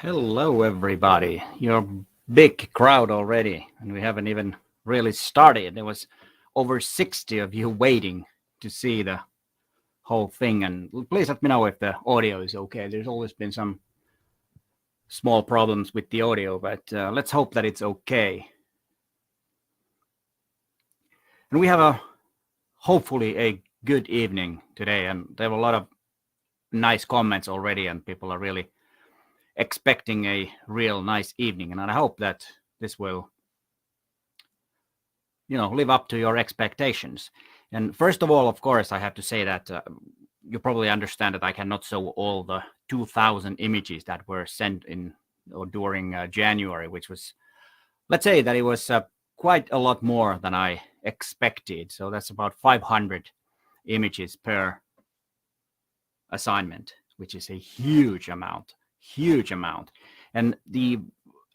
Hello, everybody. You're a big crowd already, and we haven't even really started. There was over 60 of you waiting to see the whole thing. And please let me know if the audio is okay. There's always been some small problems with the audio, but let's hope that it's okay. And we have hopefully a good evening today, and there were a lot of nice comments already, and people are really expecting a real nice evening, and I hope that this will live up to your expectations. And first of all, of course, I have to say that you probably understand that I cannot show all the 2,000 images that were sent in or during January, which was, let's say that it was quite a lot more than I expected. So that's about 500 images per assignment, which is a huge amount. And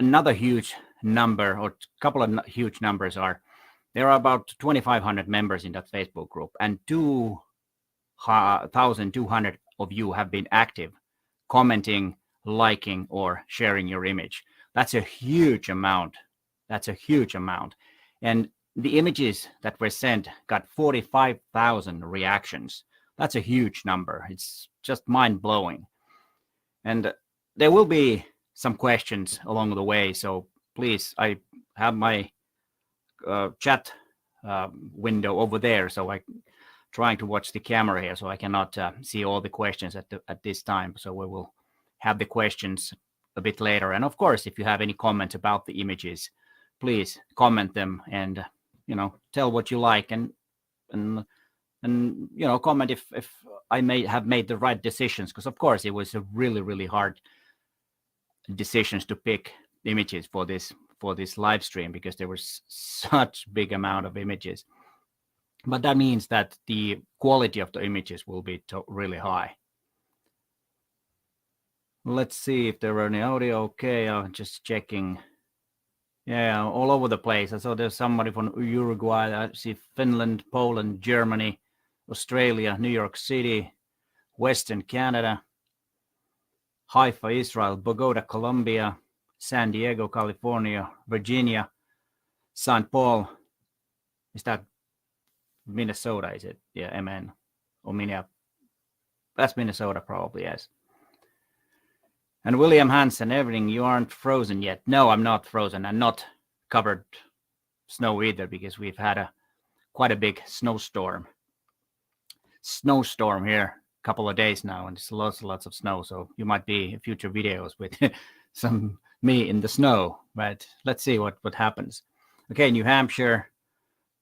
another huge number, or a couple of huge numbers, are there are about 2,500 members in that Facebook group, and 2,200 of you have been active, commenting, liking, or sharing your image. That's a huge amount. And the images that were sent got 45,000 reactions. That's a huge number. It's just mind-blowing. And there will be some questions along the way, so please, I have my chat window over there, so I trying to watch the camera here, so I cannot see all the questions at this time. So we will have the questions a bit later. And of course, if you have any comments about the images, please comment them and tell what you like, and comment if I may have made the right decisions, because of course it was a really hard decisions to pick images for this live stream, because there was such big amount of images. But that means that the quality of the images will be really high. Let's see if there are any audio. Okay, I'm just checking. Yeah, all over the place. I saw there's somebody from Uruguay. I see Finland, Poland, Germany, Australia, New York City, Western Canada, Haifa, Israel, Bogota, Colombia, San Diego, California, Virginia, St. Paul. Is that Minnesota, is it? Yeah, MN. Or Minneapolis. That's Minnesota, probably, yes. And William Hansen, everything, you aren't frozen yet. No, I'm not frozen. I'm not covered snow either, because we've had quite a big snowstorm here a couple of days now, and it's lots of snow. So you might be future videos with some me in the snow, but let's see what happens. Okay, New Hampshire,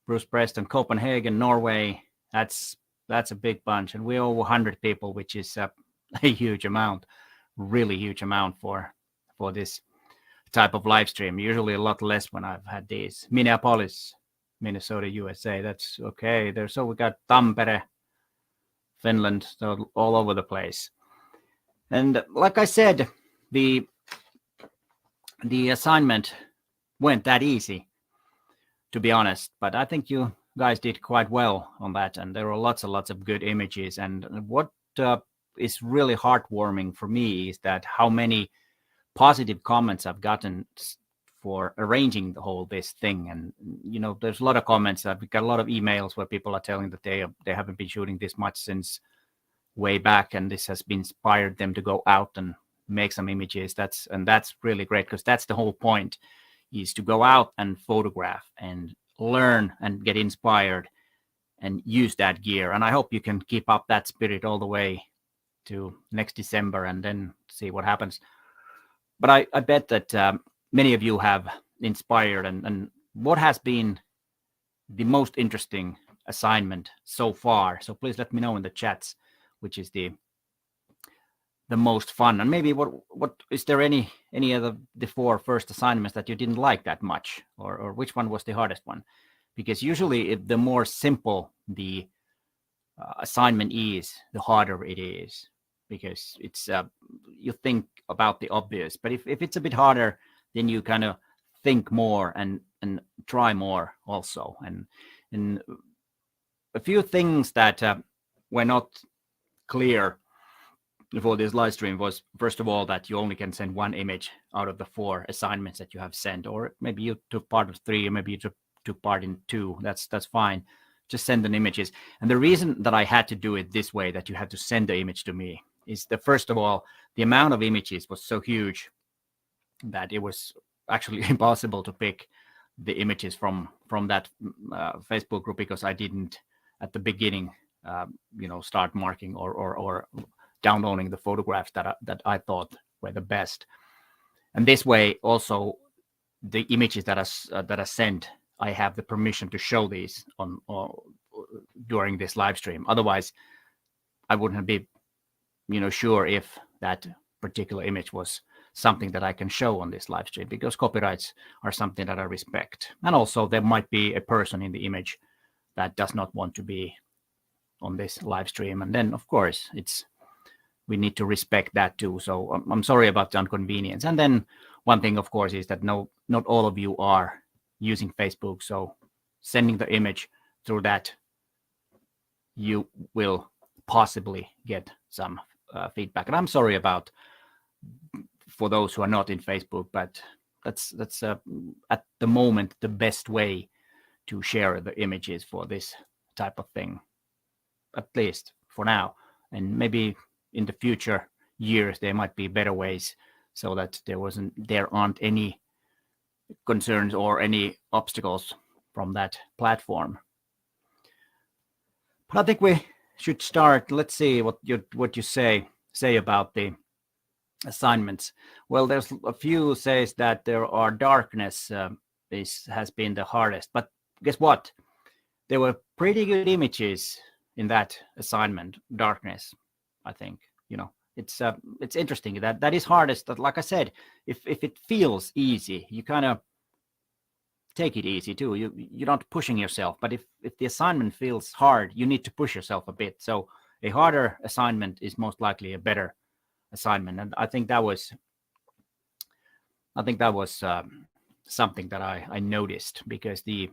Bruce Preston, Copenhagen, Norway. That's a big bunch, and we're over 100 people, which is a huge amount, really huge amount for this type of live stream. Usually a lot less when I've had these. Minneapolis, Minnesota, USA. That's okay. So we got Tampere, Finland, so all over the place. And like I said, the assignment went that easy, to be honest, but I think you guys did quite well on that, and there were lots of good images. And what is really heartwarming for me is that how many positive comments I've gotten for arranging this thing. And there's a lot of comments. I've got a lot of emails where people are telling that they haven't been shooting this much since way back, and this has been inspired them to go out and make some images. That's really great, because that's the whole point, is to go out and photograph and learn and get inspired and use that gear. And I hope you can keep up that spirit all the way to next December, and then see what happens. But I bet that many of you have inspired. And what has been the most interesting assignment so far? So please let me know in the chats which is the most fun. And maybe what is there any of the 4 first assignments that you didn't like that much, or which one was the hardest one? Because usually the more simple the assignment is, the harder it is, because it's you think about the obvious. But if it's a bit harder, then you kind of think more and try more also. And a few things that were not clear for this live stream was, first of all, that you only can send one image out of the 4 assignments that you have sent, or maybe you took part of 3, or maybe you took part in 2. That's fine. Just send the images. And the reason that I had to do it this way, that you had to send the image to me, is that, first of all, the amount of images was so huge that it was actually impossible to pick the images from that Facebook group, because I didn't at the beginning start marking or downloading the photographs that I thought were the best. And this way also, the images that I sent, I have the permission to show these on during this live stream. Otherwise, I wouldn't be sure if that particular image was something that I can show on this live stream, because copyrights are something that I respect. And also, there might be a person in the image that does not want to be on this live stream, and then of course we need to respect that too. So I'm sorry about the inconvenience. And then one thing, of course, is that not all of you are using Facebook, so sending the image through that, you will possibly get some feedback. And I'm sorry about for those who are not in Facebook, but that's at the moment the best way to share the images for this type of thing, at least for now. And maybe in the future years there might be better ways, so that there aren't any concerns or any obstacles from that platform. But I think we should start. Let's see what you say about the assignments. Well, there's a few says that there are darkness has been the hardest, but guess what? There were pretty good images in that assignment, darkness. I think it's interesting that is hardest. That, like I said, if it feels easy, you kind of take it easy too. You're not pushing yourself. But if the assignment feels hard, you need to push yourself a bit. So a harder assignment is most likely a better assignment. And I think that was something that I noticed, because the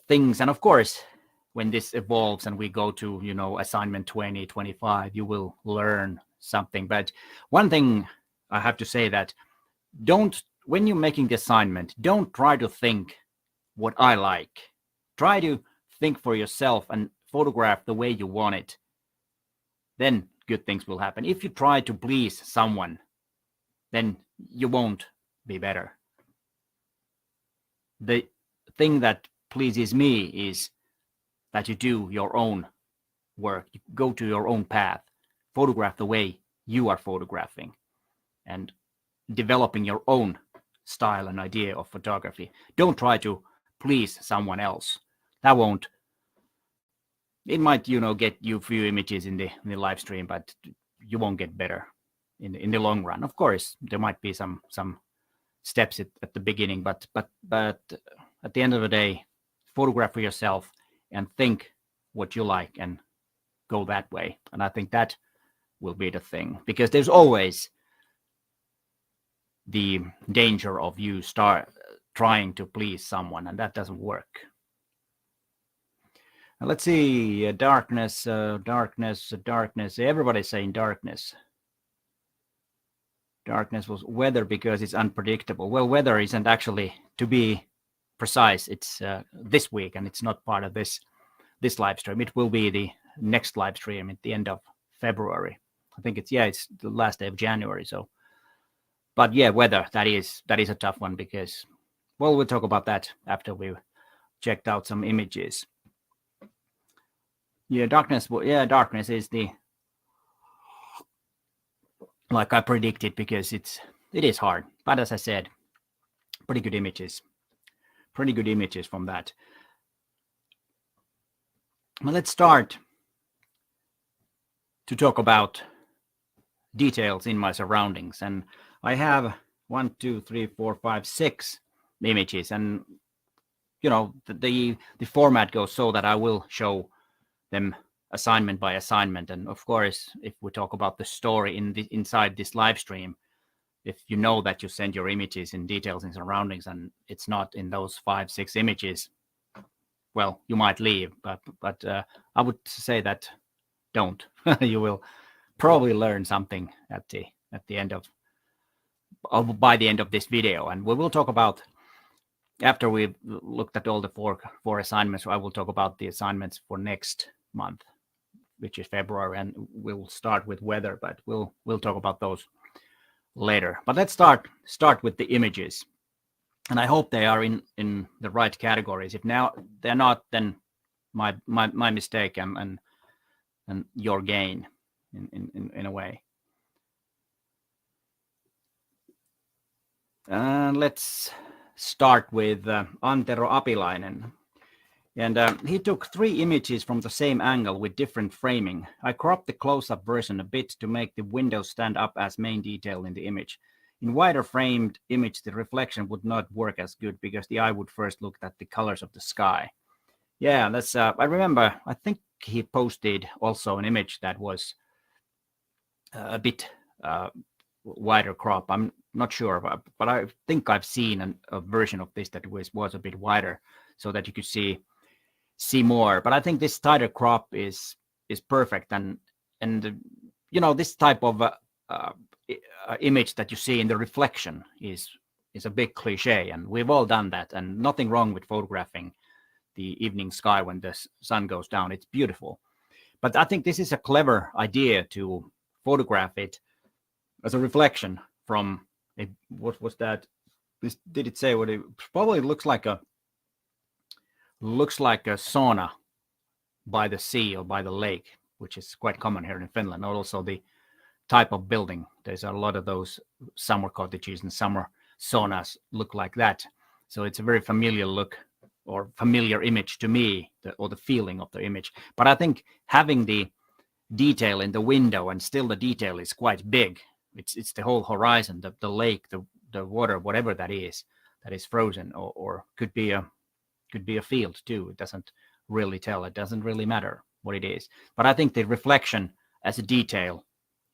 things, and of course, when this evolves and we go to assignment 20, 25, you will learn something. But one thing I have to say, that when you're making the assignment, don't try to think what I like. Try to think for yourself and photograph the way you want it. Then good things will happen. If you try to please someone, then you won't be better. The thing that pleases me is that you do your own work. You go to your own path, photograph the way you are photographing, and developing your own style and idea of photography. Don't try to please someone else. That won't. It might, get you a few images in the live stream, but you won't get better in the long run. Of course, there might be some steps at the beginning, but at the end of the day, photograph for yourself and think what you like and go that way. And I think that will be the thing, because there's always the danger of you start trying to please someone, and that doesn't work. Now, let's see, darkness. Everybody's saying darkness. Darkness was weather because it's unpredictable. Well, weather isn't actually, to be precise, it's this week, and it's not part of this live stream. It will be the next live stream at the end of February. I think it's the last day of January. So, but yeah, weather, that is a tough one, because, well, we'll talk about that after we've checked out some images. Yeah, darkness is like I predicted, because it is hard. But as I said, pretty good images from that. Well, let's start to talk about details in my surroundings. And I have 1, 2, 3, 4, 5, 6 images, and the format goes so that I will show them assignment by assignment. And of course, if we talk about the story inside this live stream, if you know that you send your images in details and surroundings and it's not in those 5, 6 images, well, you might leave. But I would say that don't. You will probably learn something at the end of by the end of this video. And we will talk about, after we've looked at all the four assignments, I will talk about the assignments for next month, which is February, and we'll start with weather, but we'll talk about those later. But let's start with the images, and I hope they are in the right categories. If now they're not, then my mistake and your gain in a way. Let's start with Antero Apilainen. And he took 3 images from the same angle with different framing. I cropped the close-up version a bit to make the window stand up as main detail in the image. In wider framed image, the reflection would not work as good because the eye would first look at the colors of the sky. Yeah, that's. I remember, I think he posted also an image that was a bit wider crop. I'm not sure, but I think I've seen a version of this that was a bit wider so that you could see more. But I think this tighter crop is perfect, and you know, this type of image that you see in the reflection is a big cliche, and we've all done that, and nothing wrong with photographing the evening sky when the sun goes down. It's beautiful. But I think this is a clever idea to photograph it as a reflection from a, what was that? Did it say what it probably looks like a sauna by the sea or by the lake, which is quite common here in Finland. Also the type of building. There's a lot of those summer cottages and summer saunas look like that. So it's a very familiar look or familiar image to me, or the feeling of the image. But I think having the detail in the window, and still the detail is quite big. It's the whole horizon, the lake, the water, whatever that is frozen, or could be a field too. It doesn't really tell. It doesn't really matter what it is. But I think the reflection as a detail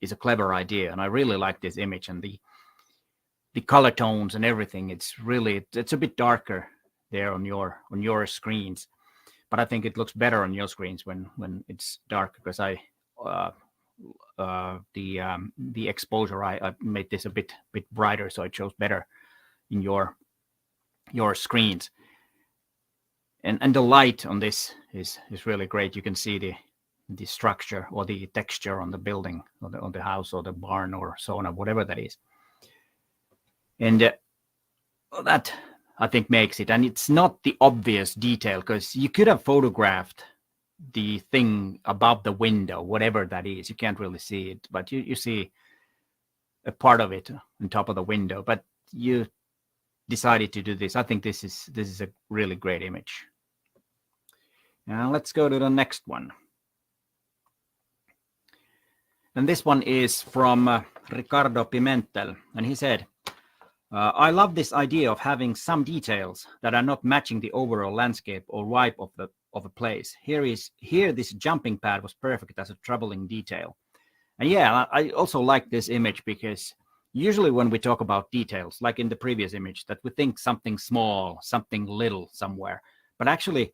is a clever idea, and I really like this image, and the color tones and everything. It's a bit darker there on your screens, but I think it looks better on your screens when it's dark, because the exposure, I made this a bit brighter, so it shows better in your screens. And the light on this is really great. You can see the structure or the texture on the building, on the house or the barn or sauna, whatever that is. And that, I think, makes it. And it's not the obvious detail, because you could have photographed the thing above the window, whatever that is. You can't really see it, but you see a part of it on top of the window. But you decided to do this. I think this is a really great image. Now let's go to the next one. And this one is from Ricardo Pimentel, and he said, I love this idea of having some details that are not matching the overall landscape or vibe of a place. Here this jumping pad was perfect as a troubling detail. And yeah, I also like this image, because usually when we talk about details, like in the previous image, that we think something small, something little somewhere, but actually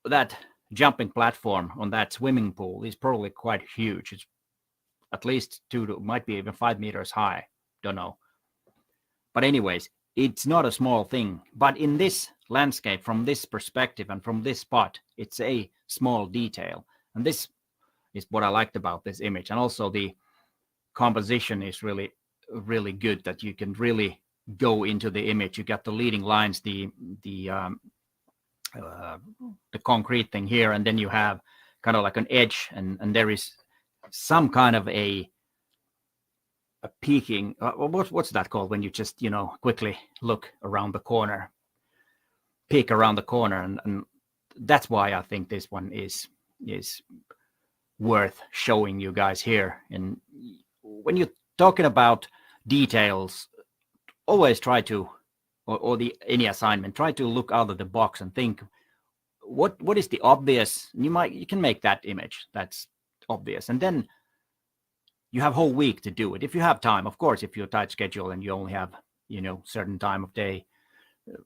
that jumping platform on that swimming pool is probably quite huge. It's at least 2 to might be even 5 meters high, don't know. But anyways, it's not a small thing. But in this landscape, from this perspective and from this spot, it's a small detail. And this is what I liked about this image. And also the composition is really, really good, that you can really go into the image. You got the leading lines, the concrete thing here, and then you have kind of like an edge, and there is some kind of a peeking, what's that called when you just, you know, quickly look around the corner, peek around the corner, and that's why I think this one is worth showing you guys here. And when you're talking about details, always try to, or any assignment, try to look out of the box and think, what is the obvious? You can make that image that's obvious, and then you have a whole week to do it if you have time. Of course, if you're tight schedule and you only have, you know, certain time of day,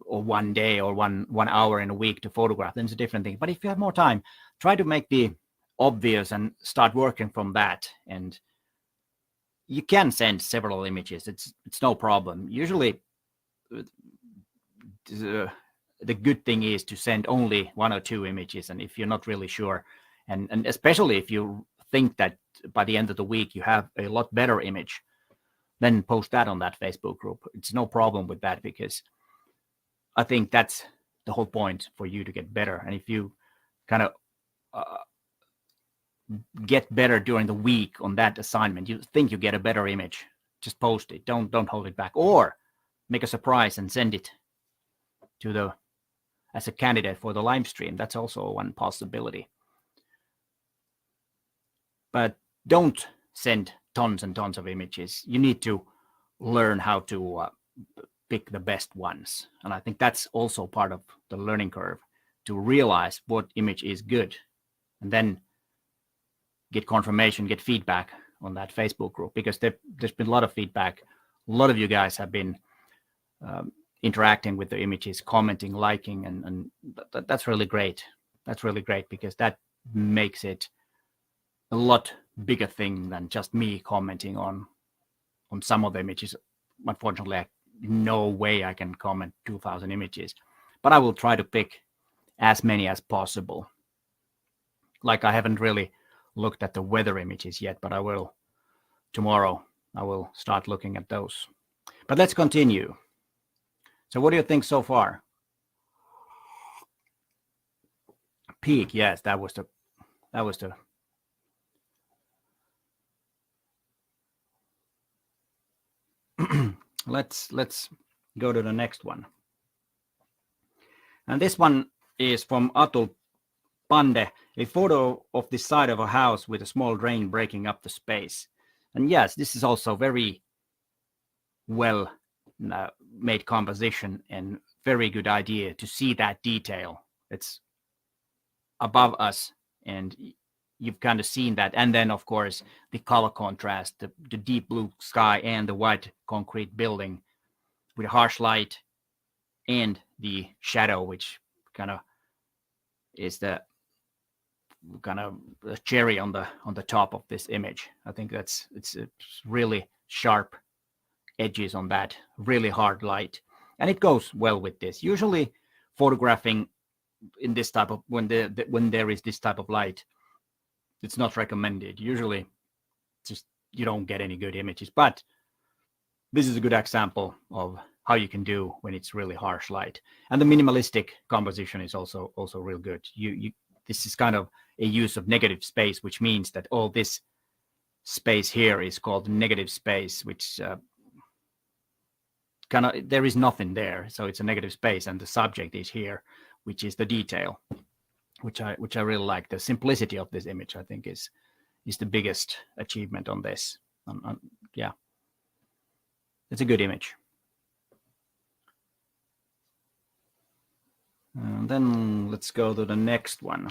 or 1 day or one hour in a week to photograph, then it's a different thing. But if you have more time, try to make the obvious and start working from that. And you can send several images. It's no problem. Usually the good thing is to send only 1 or 2 images, and if you're not really sure, and especially if you think that by the end of the week you have a lot better image, then post that on that Facebook group. It's no problem with that, because I think that's the whole point for you to get better. And if you kind of get better during the week on that assignment, you think you get a better image, just post it. Don't hold it back, or make a surprise and send it to as a candidate for the live stream. That's also one possibility. But don't send tons and tons of images. You need to learn how to pick the best ones. And I think that's also part of the learning curve, to realize what image is good, and then get confirmation, get feedback on that Facebook group, because there's been a lot of feedback. A lot of you guys have been interacting with the images, commenting, liking, and that's really great. That's really great, because that makes it a lot bigger thing than just me commenting on some of the images. Unfortunately, no way I can comment 2,000 images, but I will try to pick as many as possible. Like, I haven't really looked at the weather images yet, but I will tomorrow. I will start looking at those. But let's continue. So what do you think so far? Peak, yes, that was the let's go to the next one. And this one is from Atul Pande, a photo of the side of a house with a small drain breaking up the space. And yes, this is also very well made composition, and very good idea to see that detail. It's above us, and you've kind of seen that. And then, of course, the color contrast, the deep blue sky and the white concrete building with a harsh light, and the shadow, which kind of is the kind of the cherry on the top of this image. I think it's really sharp edges on that, really hard light, and it goes well with this. Usually photographing in this type of, when there is this type of light, it's not recommended. Usually just you don't get any good images, but this is a good example of how you can do when it's really harsh light. And the minimalistic composition is also real good. This is kind of a use of negative space, which means that all this space here is called negative space, which kind of, there is nothing there, so it's a negative space, and the subject is here, which is the detail, which I really like. The simplicity of this image, I think, is the biggest achievement on this. Yeah, it's a good image. And then let's go to the next one.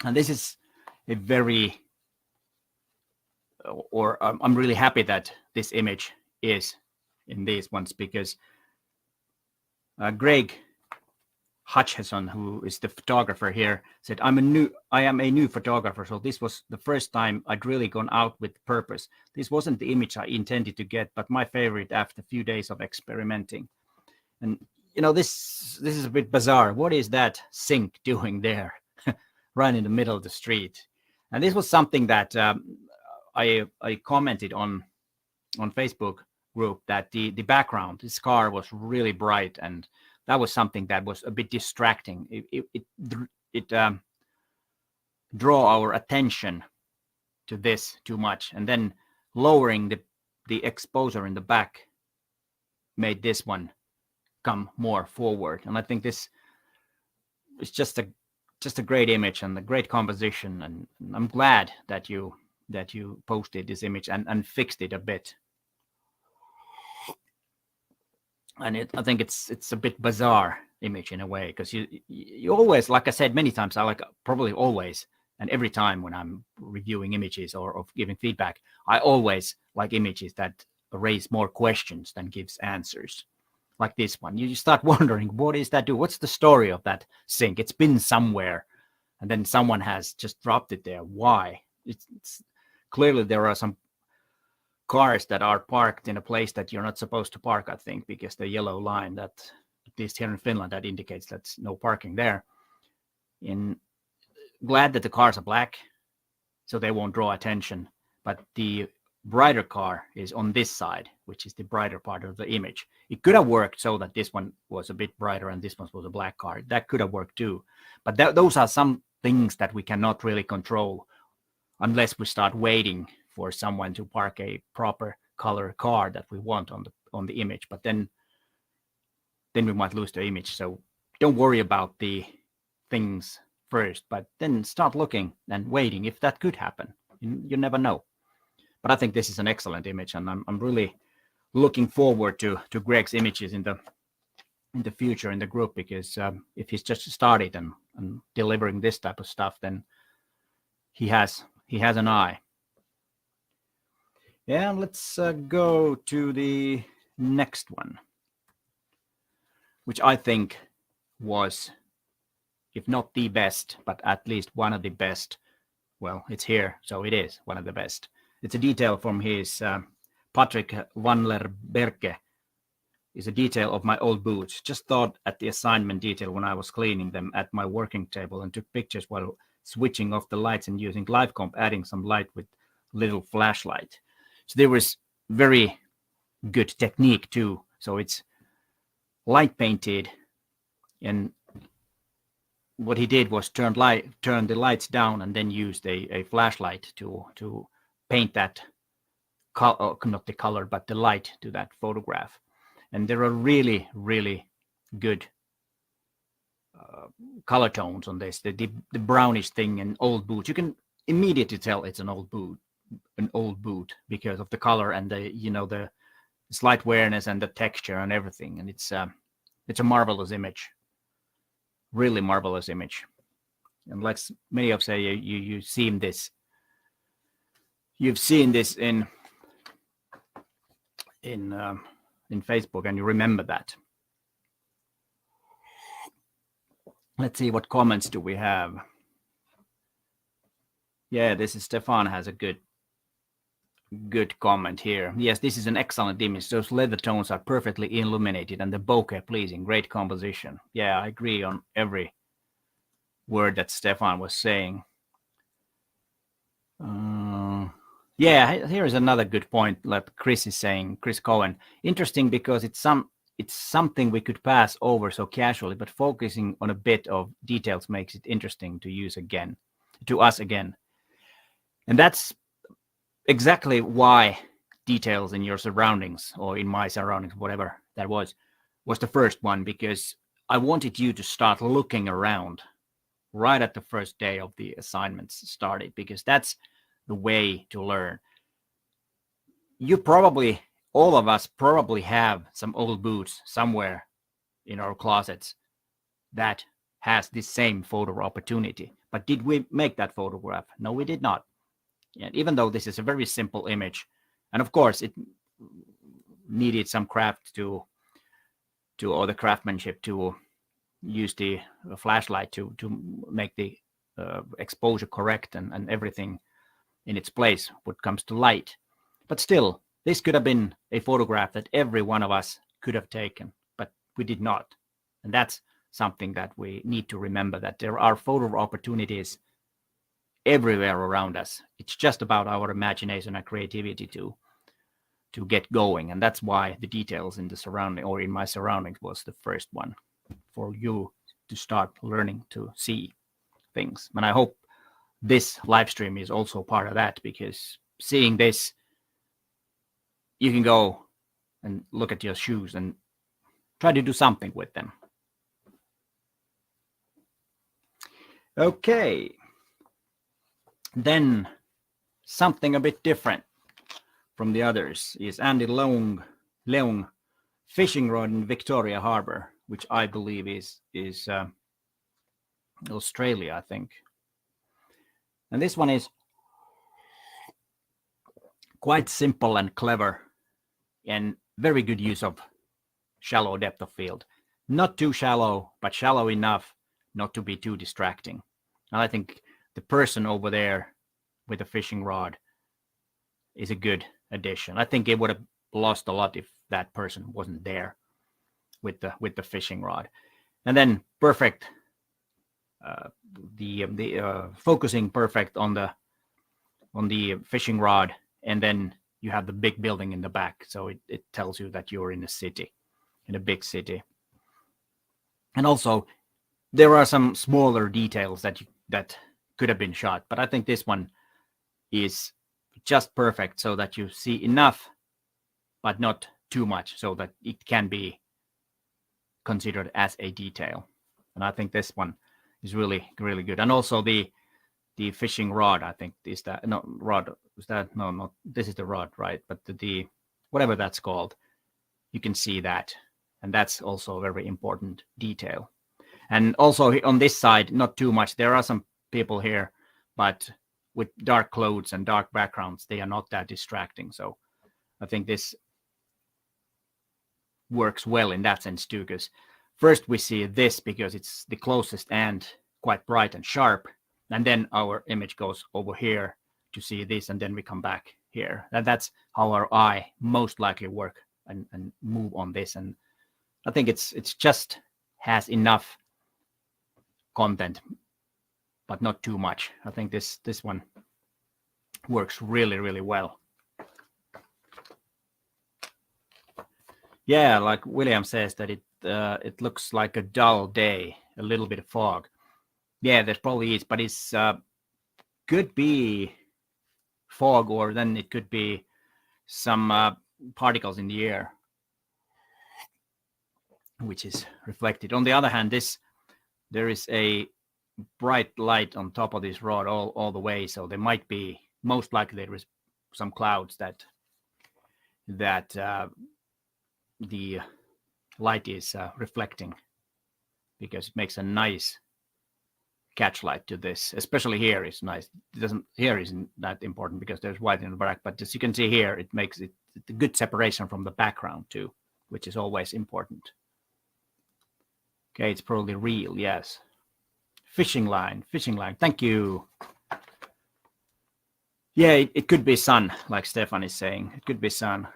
And this is a very, or I'm really happy that this image is in these ones, because Greg Hutchison, who is the photographer here, said, I am a new photographer, so this was the first time I'd really gone out with purpose. This wasn't the image I intended to get, but my favorite after a few days of experimenting. And you know, this is a bit bizarre. What is that sink doing there, right in the middle of the street? And this was something that I commented on Facebook group, that the background, this car was really bright, and that was something that was a bit distracting. It draw our attention to this too much, and then lowering the exposure in the back made this one come more forward. And I think this is just a great image and a great composition, and I'm glad that you posted this image and fixed it a bit. And I think it's a bit bizarre image in a way, because you always, like I said many times, I like, probably always and every time when I'm reviewing images or giving feedback, I always like images that raise more questions than gives answers. Like this one, you start wondering, what is that do? What's the story of that sink? It's been somewhere and then someone has just dropped it there. Why? It's clearly there are some cars that are parked in a place that you're not supposed to park, I think, because the yellow line that, at least here in Finland, that indicates that's no parking there. Glad that the cars are black, so they won't draw attention, but the brighter car is on this side, which is the brighter part of the image. It could have worked so that this one was a bit brighter and this one was a black car. That could have worked too. But those are some things that we cannot really control unless we start waiting for someone to park a proper color car that we want on the image. But then we might lose the image. So don't worry about the things first, but then start looking and waiting if that could happen. You never know. But I think this is an excellent image, and I'm really looking forward to Greg's images in the future in the group, because if he's just started and delivering this type of stuff, then he has an eye. Yeah, let's go to the next one, which I think was, if not the best, but at least one of the best. Well, it's here, so it is one of the best. It's a detail from his Patrick Vanler Berke. Is a detail of my old boots. Just thought at the assignment detail when I was cleaning them at my working table and took pictures while switching off the lights and using live comp, adding some light with little flashlight. So there was very good technique too. So it's light painted, and what he did was turn the lights down and then used a flashlight to paint that not the color but the light to that photograph. And there are really, really good color tones on this. The brownish thing and old boot. You can immediately tell it's an old boot because of the color and the slight wearness and the texture and everything. And it's a marvelous image, really marvelous image. And like many of say, you've seen this in Facebook, and you remember that. Let's see, what comments do we have? Yeah, this is Stefan has a good comment here. Yes, this is an excellent image. Those leather tones are perfectly illuminated and the bokeh pleasing. Great composition. Yeah, I agree on every word that Stefan was saying. Yeah, here is another good point that Chris is saying, Chris Cohen. Interesting because it's something we could pass over so casually, but focusing on a bit of details makes it interesting to us again. And that's exactly why details in your surroundings, or in my surroundings, whatever that was the first one, because I wanted you to start looking around right at the first day of the assignments started, because that's the way to learn. All of us probably have some old boots somewhere in our closets that has this same photo opportunity. But did we make that photograph? No, we did not. And even though this is a very simple image, and of course it needed some craft or the craftsmanship to use the flashlight to make the exposure correct and everything in its place when it comes to light. But still, this could have been a photograph that every one of us could have taken, but we did not. And that's something that we need to remember, that there are photo opportunities everywhere around us. It's just about our imagination and creativity to get going. And that's why the details in the surrounding, or in my surroundings, was the first one for you to start learning to see things. And I hope this live stream is also part of that, because seeing this, you can go and look at your shoes and try to do something with them. Okay. Then something a bit different from the others is Andy Leung fishing rod in Victoria Harbor, which I believe is Australia, I think. And this one is quite simple and clever, and very good use of shallow depth of field. Not too shallow, but shallow enough not to be too distracting. And I think the person over there with the fishing rod is a good addition. I think it would have lost a lot if that person wasn't there with the fishing rod. And then perfect, the focusing perfect on the fishing rod, and then you have the big building in the back, so it tells you that you're in a city, in a big city. And also, there are some smaller details that could have been shot, but I think this one is just perfect, so that you see enough, but not too much, so that it can be considered as a detail. And I think this one is really, really good. And also the fishing rod, I think is that no rod is that no not this is the rod, right? But the whatever that's called, you can see that, and that's also a very important detail. And also on this side, not too much. There are some people here, but with dark clothes and dark backgrounds, they are not that distracting. So I think this works well in that sense too, because first we see this because it's the closest and quite bright and sharp, and then our image goes over here to see this, and then we come back here. And that's how our eye most likely work and move on this. And I think it's just has enough content, but not too much. I think this one works really, really well. Yeah, like William says that it looks like a dull day, a little bit of fog. Yeah, there probably is, but it's could be fog, or then it could be some particles in the air, which is reflected. On the other hand, there is a bright light on top of this rod all the way, so there might be, most likely there is some clouds that the light is reflecting, because it makes a nice catch light to this. Especially here is nice. It doesn't, here isn't that important because there's white in the back, but as you can see here, it makes it a good separation from the background too, which is always important. Okay, it's probably real, yes. Fishing line. Thank you. Yeah, it could be sun, like Stefan is saying. It could be sun.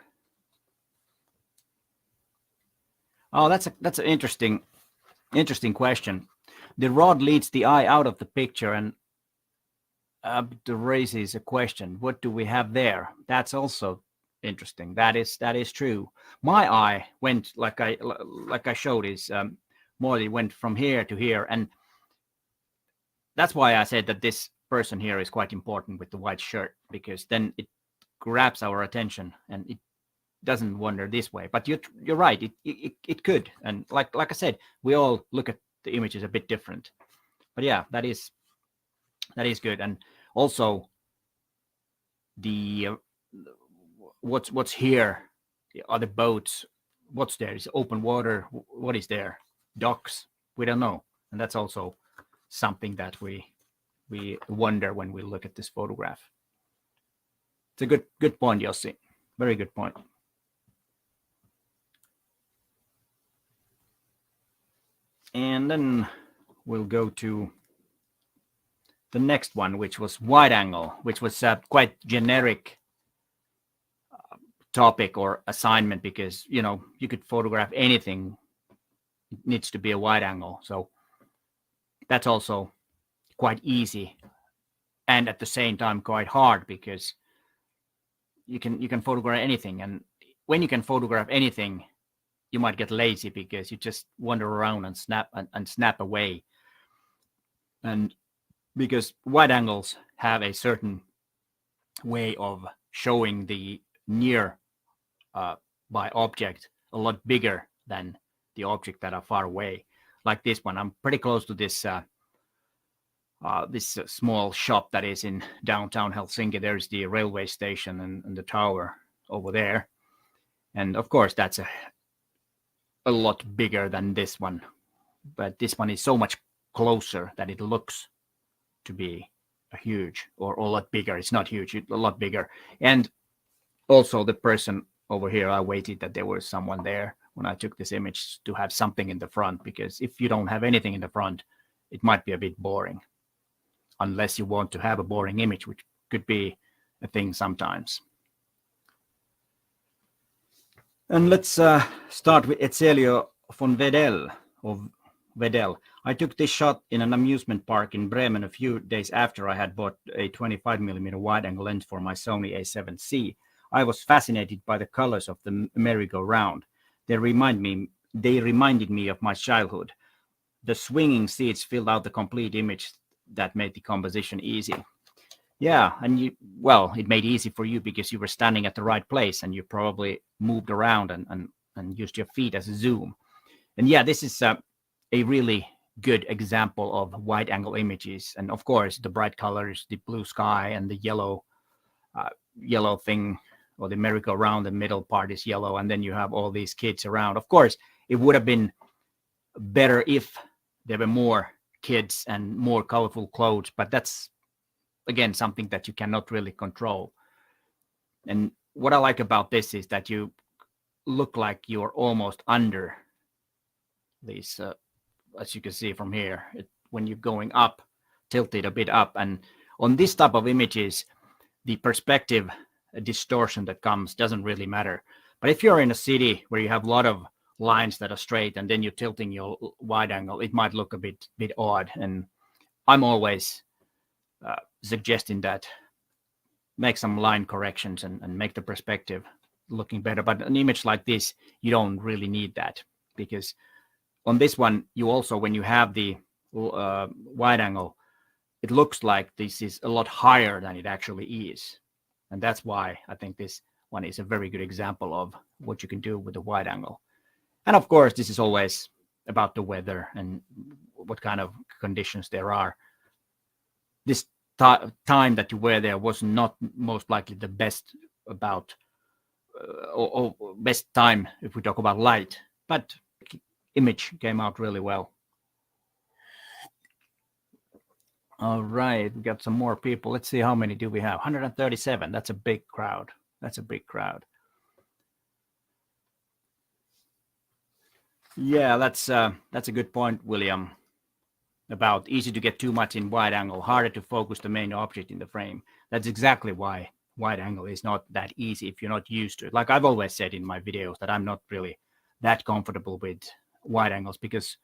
Oh, that's an interesting question. The rod leads the eye out of the picture, and raises a question. What do we have there? That's also interesting. That is true. My eye went, like I showed, is more. It went from here to here, and that's why I said that this person here is quite important with the white shirt, because then it grabs our attention and it doesn't wander this way. But you're right. It could, and like I said, we all look at the images a bit different. But yeah, that is good. And also the what's here, the other boats. What's there? Is open water? What is there? Docks? We don't know, and that's also something that we wonder when we look at this photograph. It's a good point, Jossi. Very good point. And then we'll go to the next one, which was wide angle, which was a quite generic topic or assignment, because you could photograph anything. It needs to be a wide angle, so that's also quite easy, and at the same time quite hard, because you can photograph anything, and when you can photograph anything, you might get lazy because you just wander around and snap away. And because wide angles have a certain way of showing the near by object a lot bigger than the object that are far away. Like this one, I'm pretty close to this this small shop that is in downtown Helsinki. There's the railway station and the tower over there, and of course that's a lot bigger than this one, but this one is so much closer that it looks to be a huge, or a lot bigger. It's not huge, it's a lot bigger. And also the person over here, I waited that there was someone there when I took this image to have something in the front, because if you don't have anything in the front, it might be a bit boring. unless you want to have a boring image, which could be a thing sometimes. And let's start with Ezelio von Wedel of Wedel. I took this shot in an amusement park in Bremen a few days after I had bought a 25mm wide-angle lens for my Sony A7C. I was fascinated by the colors of the merry-go-round. They reminded me of my childhood. The swinging seats filled out the complete image that made the composition easy. Yeah, and it made it easy for you because you were standing at the right place and you probably moved around and used your feet as a zoom. And yeah, this is a really good example of wide-angle images. And of course, the bright colors, the blue sky and the yellow thing, or the merry-go-round, the middle part is yellow, and then you have all these kids around. Of course, it would have been better if there were more kids and more colorful clothes, but that's, again, something that you cannot really control. And what I like about this is that you look like you're almost under these, as you can see from here, when you're going up, tilted a bit up. And on this type of images, the perspective distortion that comes doesn't really matter. But if you're in a city where you have a lot of lines that are straight and then you're tilting your wide angle, it might look a bit odd. And I'm always suggesting that make some line corrections and make the perspective looking better. But an image like this, you don't really need that, because on this one, you also, when you have the wide angle, it looks like this is a lot higher than it actually is. And that's why I think this one is a very good example of what you can do with the wide angle. And of course, this is always about the weather and what kind of conditions there are. This time that you were there was not most likely the best about or best time if we talk about light, but image came out really well. All right, we got some more people. Let's see, how many do we have? 137. That's a big crowd. That's a big crowd. Yeah, that's a good point, William, about easy to get too much in wide angle, harder to focus the main object in the frame. That's exactly why wide angle is not that easy if you're not used to it. Like I've always said in my videos that I'm not really that comfortable with wide angles because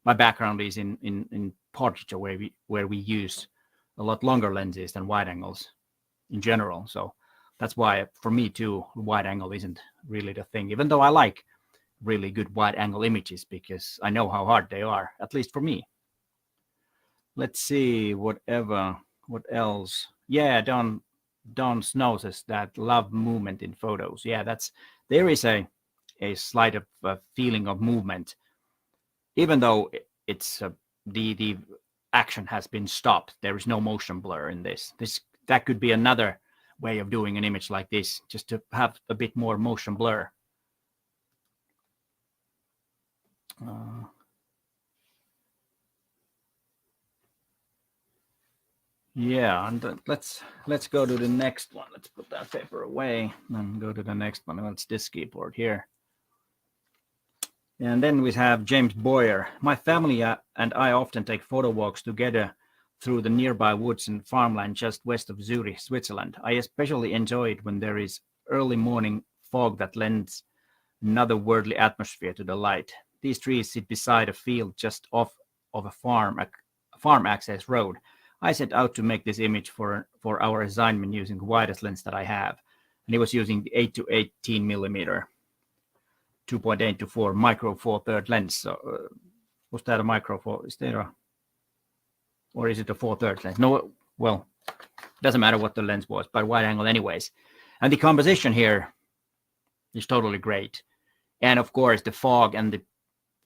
my background is in portraiture where we use a lot longer lenses than wide angles in general. So that's why for me too, wide angle isn't really the thing, even though I like really good wide angle images because I know how hard they are, at least for me. Let's see, what else? Yeah, Don Snow says that love movement in photos. Yeah, there is a slight of feeling of movement, even though it's the action has been stopped. There is no motion blur in this. That could be another way of doing an image like this, just to have a bit more motion blur. Yeah, and let's go to the next one. Let's put that paper away and go to the next one. That's this keyboard here. And then we have James Boyer. My family and I often take photo walks together through the nearby woods and farmland just west of Zurich, Switzerland. I especially enjoy it when there is early morning fog that lends another worldly atmosphere to the light. These trees sit beside a field just off of a farm access road. I set out to make this image for our assignment using the widest lens that I have. And he was using the 8 to 18 millimeter 2.8 to 4 micro 4/3 lens. So was that a micro 4? Is there or is it a 4/3 lens? No, well, doesn't matter what the lens was, but wide angle anyways. And the composition here is totally great. And of course, the fog and the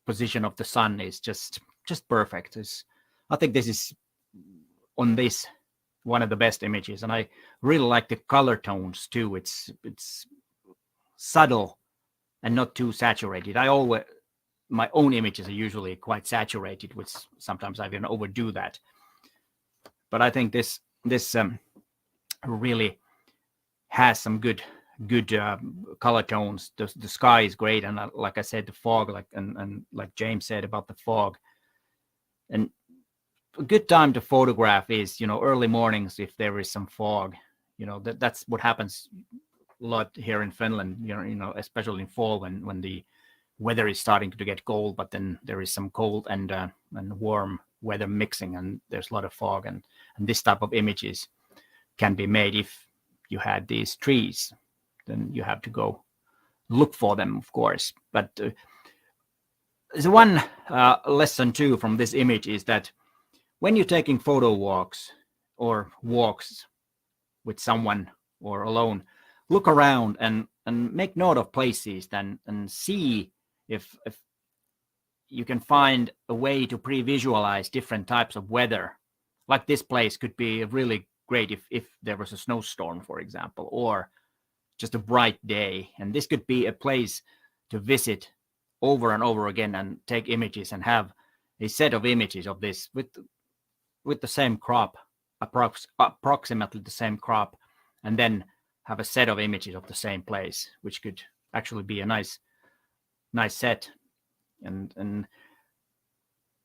position of the sun is just perfect. I think this is on this one of the best images, and I really like the color tones too. It's subtle and not too saturated. My own images are usually quite saturated, which sometimes I can overdo that. But I think this really has some good color tones. The sky is great, and like I said, the fog, and like James said about the fog, and a good time to photograph is, early mornings if there is some fog. That's what happens a lot here in Finland, especially in fall when the weather is starting to get cold, but then there is some cold and warm weather mixing, and there's a lot of fog, and this type of images can be made if you had these trees. Then you have to go look for them, of course. But there's one lesson too from this image is that when you're taking photo walks or walks with someone or alone, look around and make note of places and see if you can find a way to pre-visualize different types of weather. Like this place could be really great if there was a snowstorm, for example, or just a bright day. And this could be a place to visit over and over again and take images and have a set of images of this with the same crop, approximately the same crop, and then have a set of images of the same place, which could actually be a nice set. And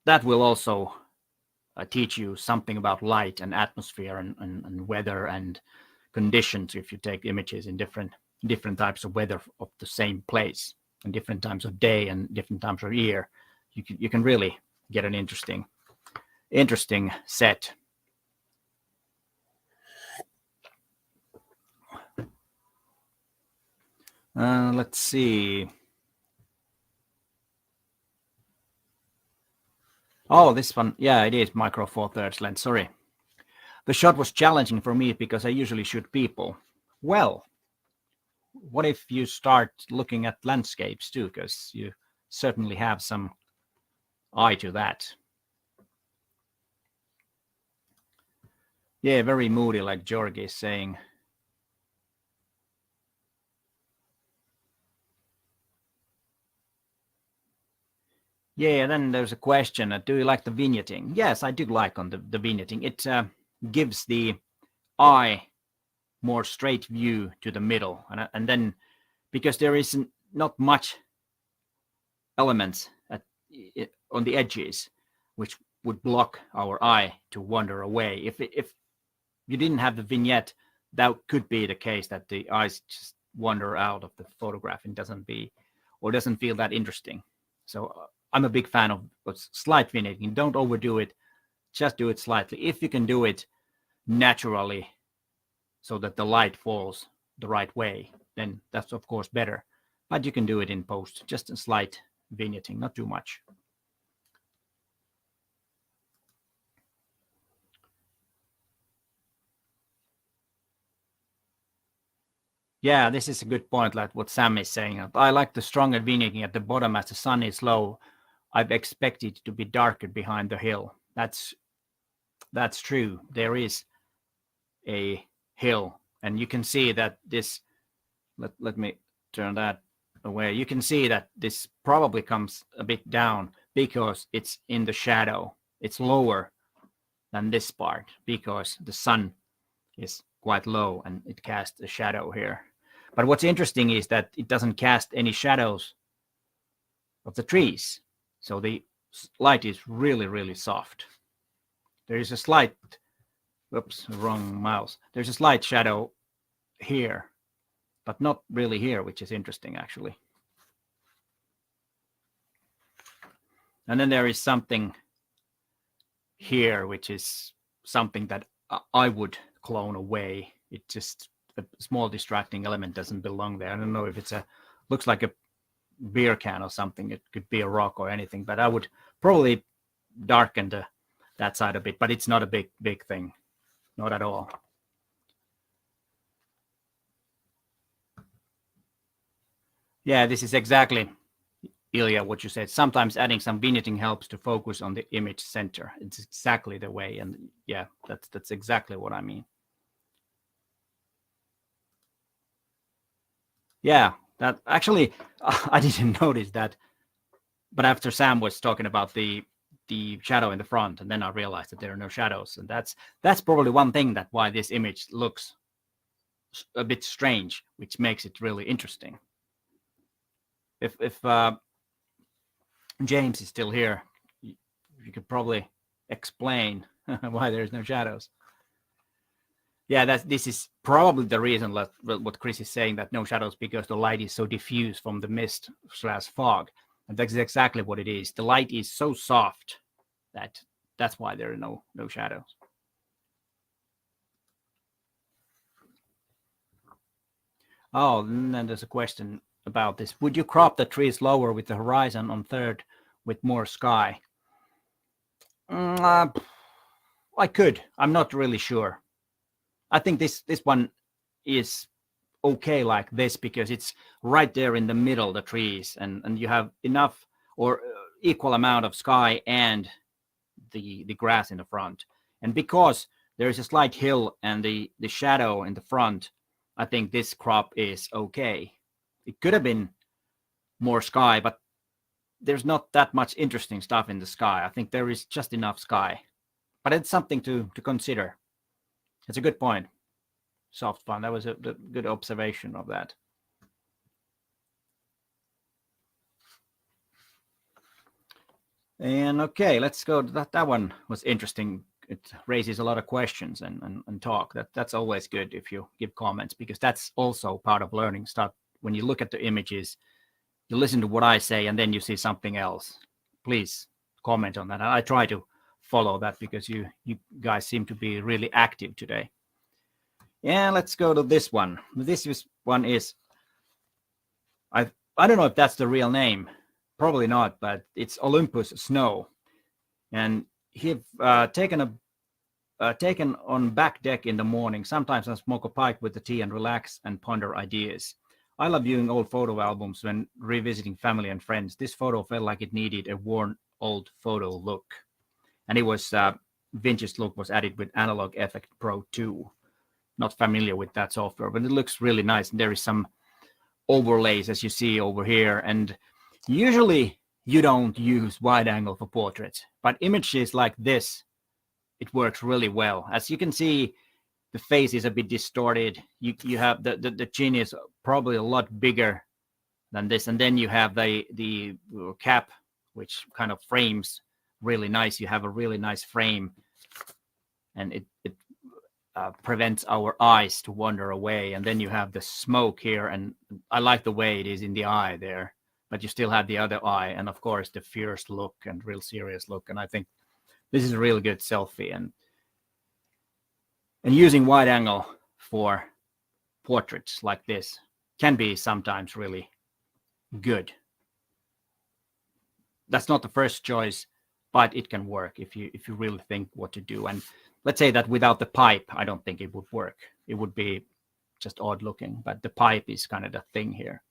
that will also teach you something about light and atmosphere and weather and conditions if you take images in different types of weather of the same place and different times of day and different times of year. You can really get an interesting set. Let's see. Oh, this one. Yeah, it is micro four thirds lens. Sorry. The shot was challenging for me because I usually shoot people. Well, what if you start looking at landscapes too? Because you certainly have some eye to that. Yeah, very moody, like Georgi is saying. Yeah, then there's a question. Do you like the vignetting? Yes, I do like on the vignetting. It gives the eye more straight view to the middle. And then because there is not much elements on the edges, which would block our eye to wander away. If you didn't have the vignette, that could be the case that the eyes just wander out of the photograph and doesn't feel that interesting. So I'm a big fan of slight vignetting. Don't overdo it. Just do it slightly. If you can do it naturally so that the light falls the right way, then that's of course better. But you can do it in post, just a slight vignetting, not too much. Yeah, this is a good point, like what Sam is saying. I like the stronger vignetting at the bottom as the sun is low. I've expected to be darker behind the hill. That's true. There is a hill, and you can see that this. Let me turn that away. You can see that this probably comes a bit down because it's in the shadow. It's lower than this part because the sun is quite low and it casts a shadow here. But what's interesting is that it doesn't cast any shadows of the trees. So the light is really, really soft. There is a slight, oops, wrong mouse. There's a slight shadow here, but not really here, which is interesting actually. And then there is something here, which is something that I would clone away. It just, a small distracting element doesn't belong there. I don't know if it's looks like a beer can or something. It could be a rock or anything, but I would probably darken that side a bit, but it's not a big thing. Not at all. Yeah, this is exactly, Ilya, what you said. Sometimes adding some vignetting helps to focus on the image center. It's exactly the way. And yeah, that's exactly what I mean. Yeah, that actually, I didn't notice that. But after Sam was talking about the shadow in the front, and then I realized that there are no shadows. And that's probably one thing that why this image looks a bit strange, which makes it really interesting. If James is still here, you could probably explain why there's no shadows. Yeah, this is probably the reason what Chris is saying, that no shadows, because the light is so diffuse from the mist / fog. And that's exactly what it is. The light is so soft that's why there are no shadows. Oh, and then there's a question about this. Would you crop the trees lower with the horizon on third with more sky? I could. I'm not really sure. I think this one is okay like this because it's right there in the middle, the trees, and you have enough or equal amount of sky and the grass in the front. And because there is a slight hill and the shadow in the front, I think this crop is okay. It could have been more sky, but there's not that much interesting stuff in the sky. I think there is just enough sky, but it's something to consider. It's a good point. Soft fun. That was a good observation of that. And okay, let's go to that one was interesting. It raises a lot of questions and talk. That's always good if you give comments, because that's also part of learning. Start when you look at the images, you listen to what I say, and then you see something else. Please comment on that. I try to follow that because you guys seem to be really active today. And let's go to this one. This one is, I don't know if that's the real name. Probably not, but it's Olympus Snow. And he've taken on back deck in the morning. Sometimes I smoke a pipe with the tea and relax and ponder ideas. I love viewing old photo albums when revisiting family and friends. This photo felt like it needed a worn old photo look. And it was vintage look was added with Analog Effect Pro 2. Not familiar with that software, but it looks really nice. And there is some overlays, as you see over here. And usually you don't use wide angle for portraits, but images like this, it works really well. As you can see, the face is a bit distorted. You have the chin is probably a lot bigger than this, and then you have the cap, which kind of frames really nice. You have a really nice frame, and it prevents our eyes to wander away. And then you have the smoke here, and I like the way it is in the eye there, but you still have the other eye, and of course the fierce look and real serious look. And I think this is a really good selfie, and using wide angle for portraits like this can be sometimes really good. That's not the first choice, but it can work if you really think what to do. And let's say that without the pipe, I don't think it would work. It would be just odd looking, but the pipe is kind of the thing here.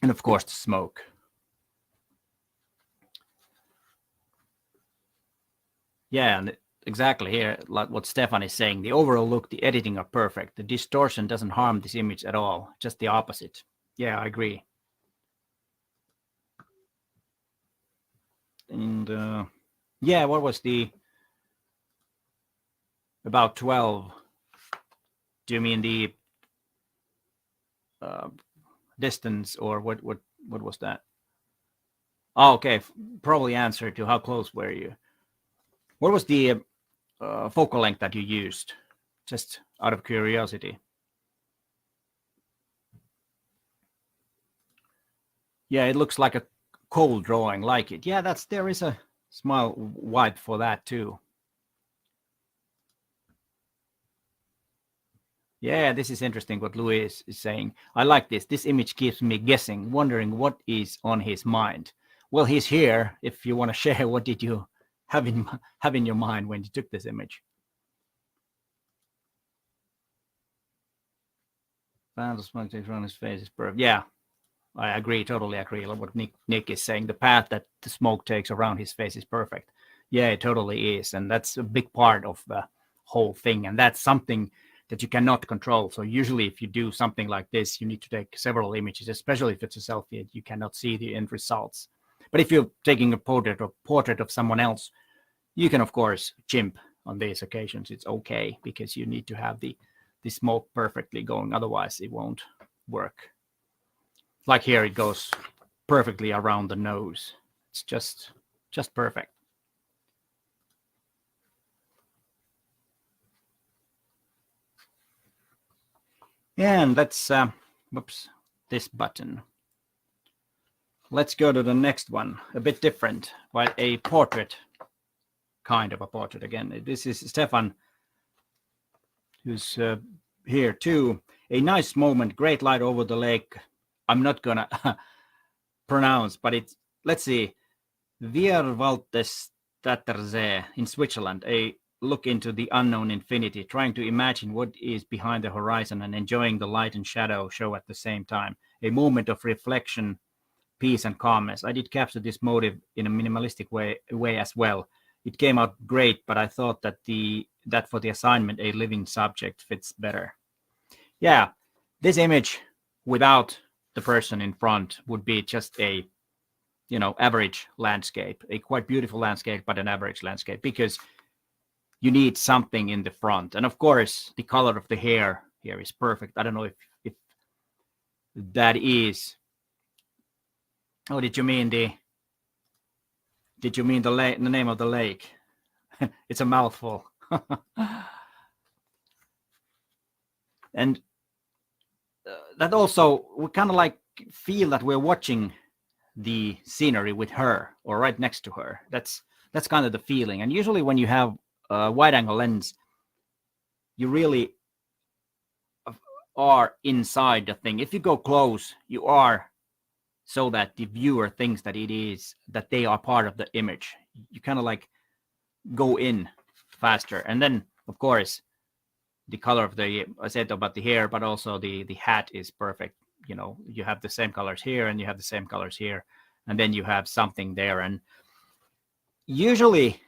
And of course the smoke. Yeah, and exactly here, like what Stefan is saying, the overall look, the editing are perfect. The distortion doesn't harm this image at all, just the opposite. Yeah, I agree. And yeah, what was the about 12? Do you mean the distance, or what was that? Oh, okay, probably answer to how close were you. What was the focal length that you used? Just out of curiosity. Yeah, it looks like a cold drawing, like it. Yeah, there is a small wipe for that too. Yeah, this is interesting what Louis is saying. I like this. This image keeps me guessing, wondering what is on his mind. Well, he's here. If you want to share, what did you have in your mind when you took this image? The smoke takes around his face is perfect. Yeah, I agree, totally agree. Like what Nick is saying, the path that the smoke takes around his face is perfect. Yeah, it totally is, and that's a big part of the whole thing, and that's something that you cannot control. So usually if you do something like this, you need to take several images, especially if it's a selfie, you cannot see the end results. But if you're taking a portrait of someone else, you can of course chimp on these occasions. It's okay, because you need to have the smoke perfectly going, otherwise it won't work. Like here, it goes perfectly around the nose. It's just Just perfect. And let's, whoops, this button. Let's go to the next one, a bit different, but a portrait, kind of a portrait again. This is Stefan, who's here too. A nice moment, great light over the lake. I'm not gonna pronounce, but it's, let's see, Vierwaltestattersee in Switzerland, a look into the unknown infinity, trying to imagine what is behind the horizon and enjoying the light and shadow show at the same time. A moment of reflection, peace and calmness. I did capture this motive in a minimalistic way as well. It came out great, but I thought that for the assignment, a living subject fits better. Yeah, this image without the person in front would be just a, average landscape, a quite beautiful landscape, but an average landscape, because you need something in the front. And of course, the color of the hair here is perfect. I don't know if that is. Oh, did you mean the name of the lake? It's a mouthful. And that also, we kind of like feel that we're watching the scenery with her or right next to her. That's kind of the feeling. And usually when you have a wide angle lens, you really are inside the thing. If you go close, you are, so that the viewer thinks that they are part of the image. You kind of like go in faster. And then of course the color of I said about the hair, but also the hat is perfect. You have the same colors here and you have the same colors here, and then you have something there. And usually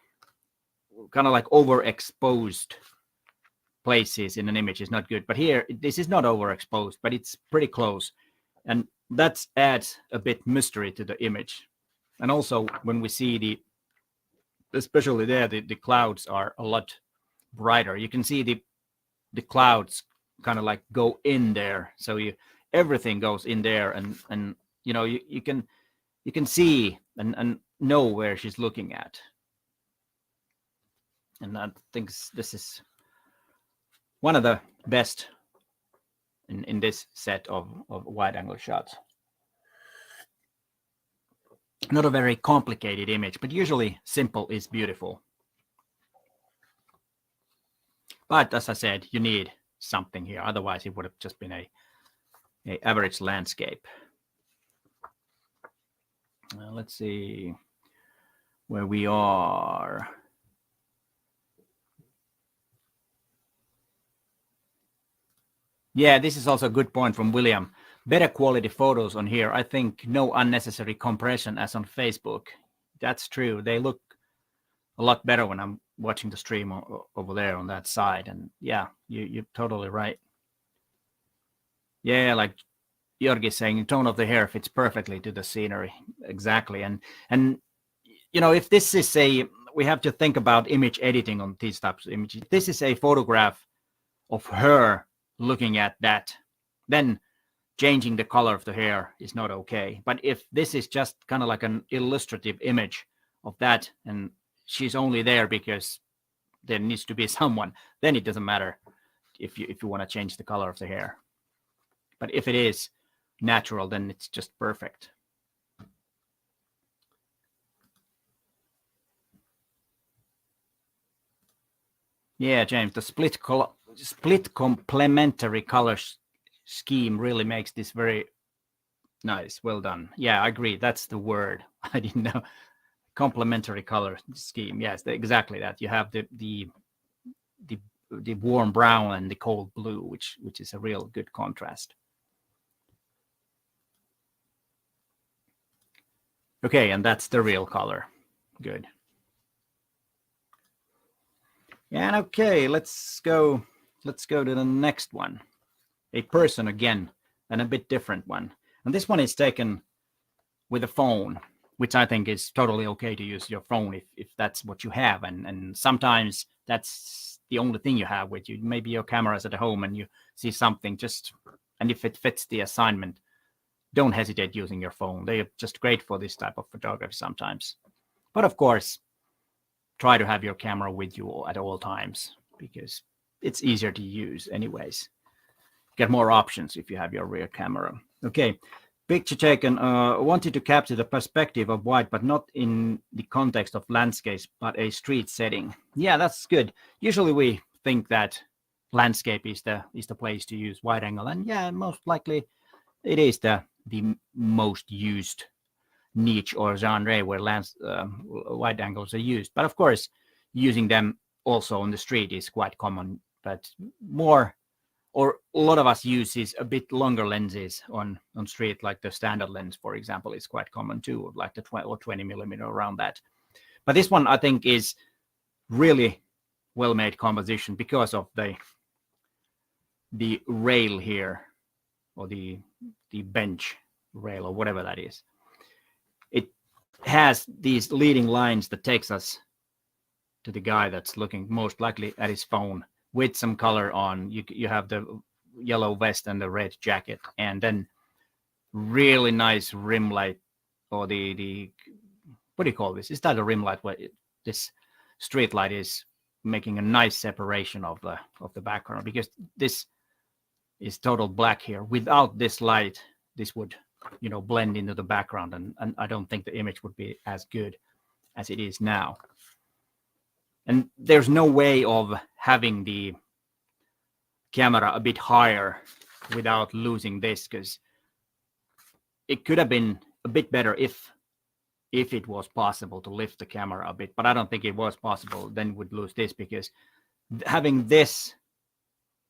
kind of like overexposed places in an image is not good, but here this is not overexposed, but it's pretty close, and that adds a bit mystery to the image. And also when we see especially there, the clouds are a lot brighter. You can see the clouds kind of like go in there, so everything goes in there, and you can see and know where she's looking at. And I think this is one of the best in this set of wide angle shots. Not a very complicated image, but usually simple is beautiful. But as I said, you need something here, otherwise it would have just been a average landscape. Let's see where we are. Yeah, this is also a good point from William. Better quality photos on here. I think no unnecessary compression as on Facebook. That's true. They look a lot better when I'm watching the stream over there on that side. And yeah, you're totally right. Yeah, like Jorgi saying, tone of the hair fits perfectly to the scenery. Exactly. And if this is we have to think about image editing on these types of images. This is a photograph of her looking at that, then changing the color of the hair is not okay. But if this is just kind of like an illustrative image of that, and she's only there because there needs to be someone, then it doesn't matter if you want to change the color of the hair. But if it is natural, then it's just perfect. Yeah, James, the split complementary color scheme really makes this very nice. Well done. Yeah, I agree. That's the word. I didn't know. Complementary color scheme. Yes, exactly that. You have the warm brown and the cold blue, which is a real good contrast. Okay, and that's the real color. Good. And okay, let's go to the next one. A person again, and a bit different one. And this one is taken with a phone, which I think is totally okay to use your phone if that's what you have. And sometimes that's the only thing you have with you. Maybe your camera's at home and you see something and if it fits the assignment, don't hesitate using your phone. They are just great for this type of photography sometimes. But of course, try to have your camera with you at all times because it's easier to use anyways. Get more options if you have your rear camera. Okay, picture taken. Wanted to capture the perspective of wide, but not in the context of landscapes, but a street setting. Yeah, that's good. Usually we think that landscape is the place to use wide angle, and yeah, most likely it is the most used niche or genre where wide angles are used. But of course, using them also on the street is quite common. But more, or a lot of us uses a bit longer lenses on street, like the standard lens, for example, is quite common too, like the 20 or 20 millimeter around that. But this one I think is really well made composition because of the rail here, or the bench rail or whatever that is. It has these leading lines that takes us to the guy that's looking most likely at his phone with some color on. You have the yellow vest and the red jacket, and then really nice rim light, or the what do you call this? Is that a rim light? What this street light is making a nice separation of the background, because this is total black here. Without this light, this would blend into the background, and I don't think the image would be as good as it is now. And there's no way of having the camera a bit higher without losing this, because it could have been a bit better if it was possible to lift the camera a bit, but I don't think it was possible. Then would lose this, because having this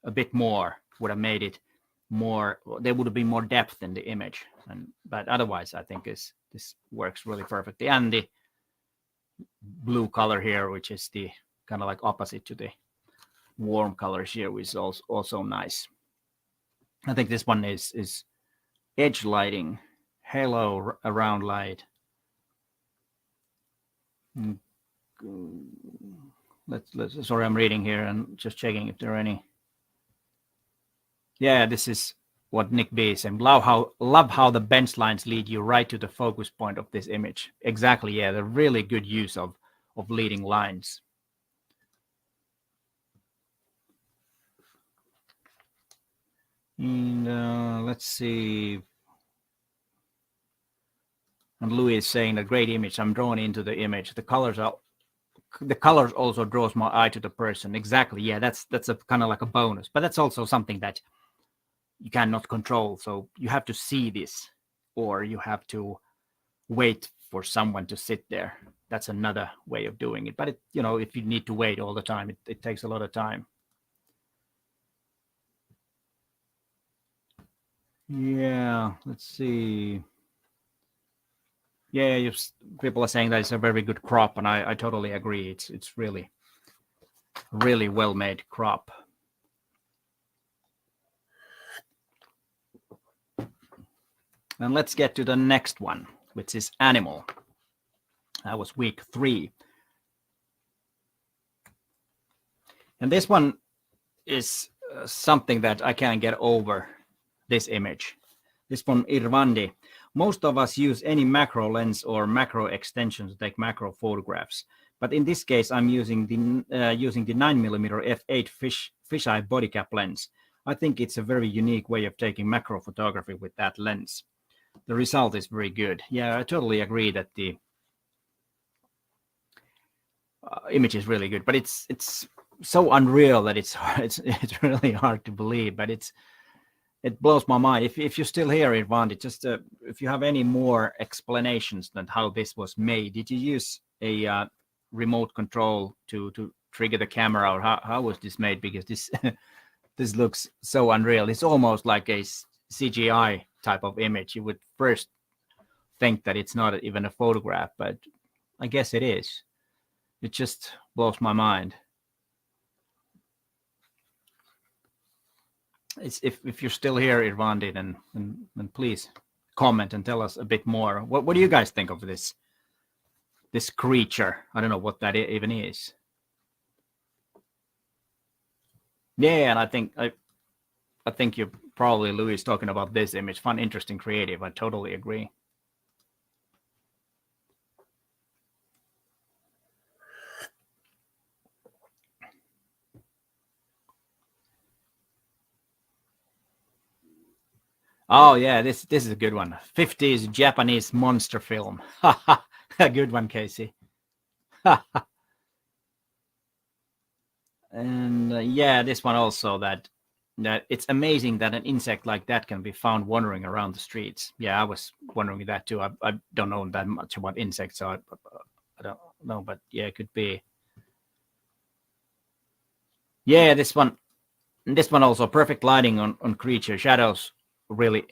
a bit more would have made it more, there would have been more depth in the image. But otherwise I think this works really perfectly. And the blue color here, which is the kind of like opposite to the warm colors here, is also nice. I think this one is edge lighting, halo around light. Let's sorry, I'm reading here and just checking if there are any. Yeah, this is what Nick B said. Love how the bench lines lead you right to the focus point of this image. Exactly, yeah, the really good use of leading lines. And let's see. And Louis is saying a great image. I'm drawn into the image. The colors also draws my eye to the person. Exactly, yeah, that's a kind of like a bonus, but that's also something that you cannot control. So you have to see this, or you have to wait for someone to sit there. That's another way of doing it. But if you need to wait all the time, it takes a lot of time. Yeah, let's see. Yeah, people are saying that it's a very good crop, and I totally agree. It's really, really well made crop. And let's get to the next one, which is animal. That was week 3. And this one is something that I can't get over, this image. This from Irvandi. Most of us use any macro lens or macro extension to take macro photographs. But in this case, I'm using the 9mm f8 fisheye body cap lens. I think it's a very unique way of taking macro photography with that lens. The result is very good. Yeah, I totally agree that the image is really good, but it's so unreal that it's really hard to believe. But it blows my mind. If you're still here, Irvandi, just if you have any more explanations than how this was made. Did you use a remote control to trigger the camera, or how was this made? Because this this looks so unreal. It's almost like a CGI type of image. You would first think that it's not even a photograph, but I guess it is. It just blows my mind. If you're still here, Irvandi, then please comment and tell us a bit more. What do you guys think of this creature? I don't know what that even is. Yeah, and I think you're probably, Louis, talking about this image. Fun, interesting, creative. I totally agree. Oh yeah, this is a good one. 50s Japanese monster film. A good one, Casey. And yeah, this one also that it's amazing that an insect like that can be found wandering around the streets. Yeah, I was wondering that too. I don't know that much about insects, so I don't know, but yeah, it could be. Yeah, this one also perfect lighting on creature shadows really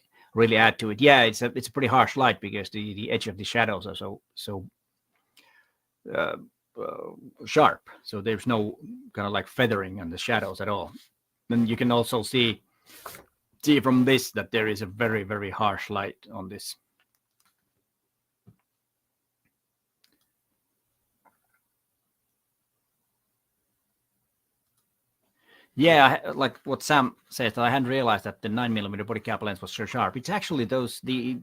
add to it. Yeah, it's a pretty harsh light because the edge of the shadows are so uh, sharp, so there's no kind of like feathering on the shadows at all. And you can also see from this that there is a very harsh light on this. Yeah, like what Sam said, I hadn't realized that the 9mm body cap lens was so sharp. It's actually the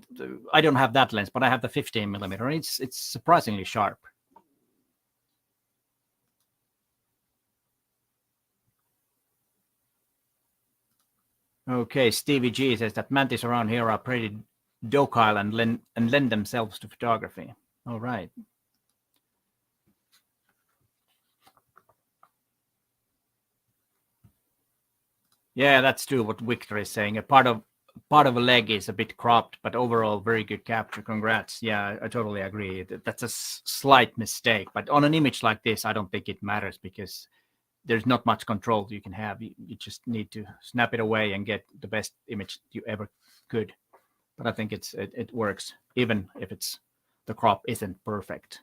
I don't have that lens, but I have the 15mm, and it's surprisingly sharp. Okay, Stevie G says that mantis around here are pretty docile and lend themselves to photography. All right. Yeah, that's true. What Victor is saying. A part of a leg is a bit cropped, but overall very good capture. Congrats. Yeah, I totally agree. That's a slight mistake, but on an image like this, I don't think it matters because there's not much control you can have. You just need to snap it away and get the best image you ever could. But I think it works, even if the crop isn't perfect.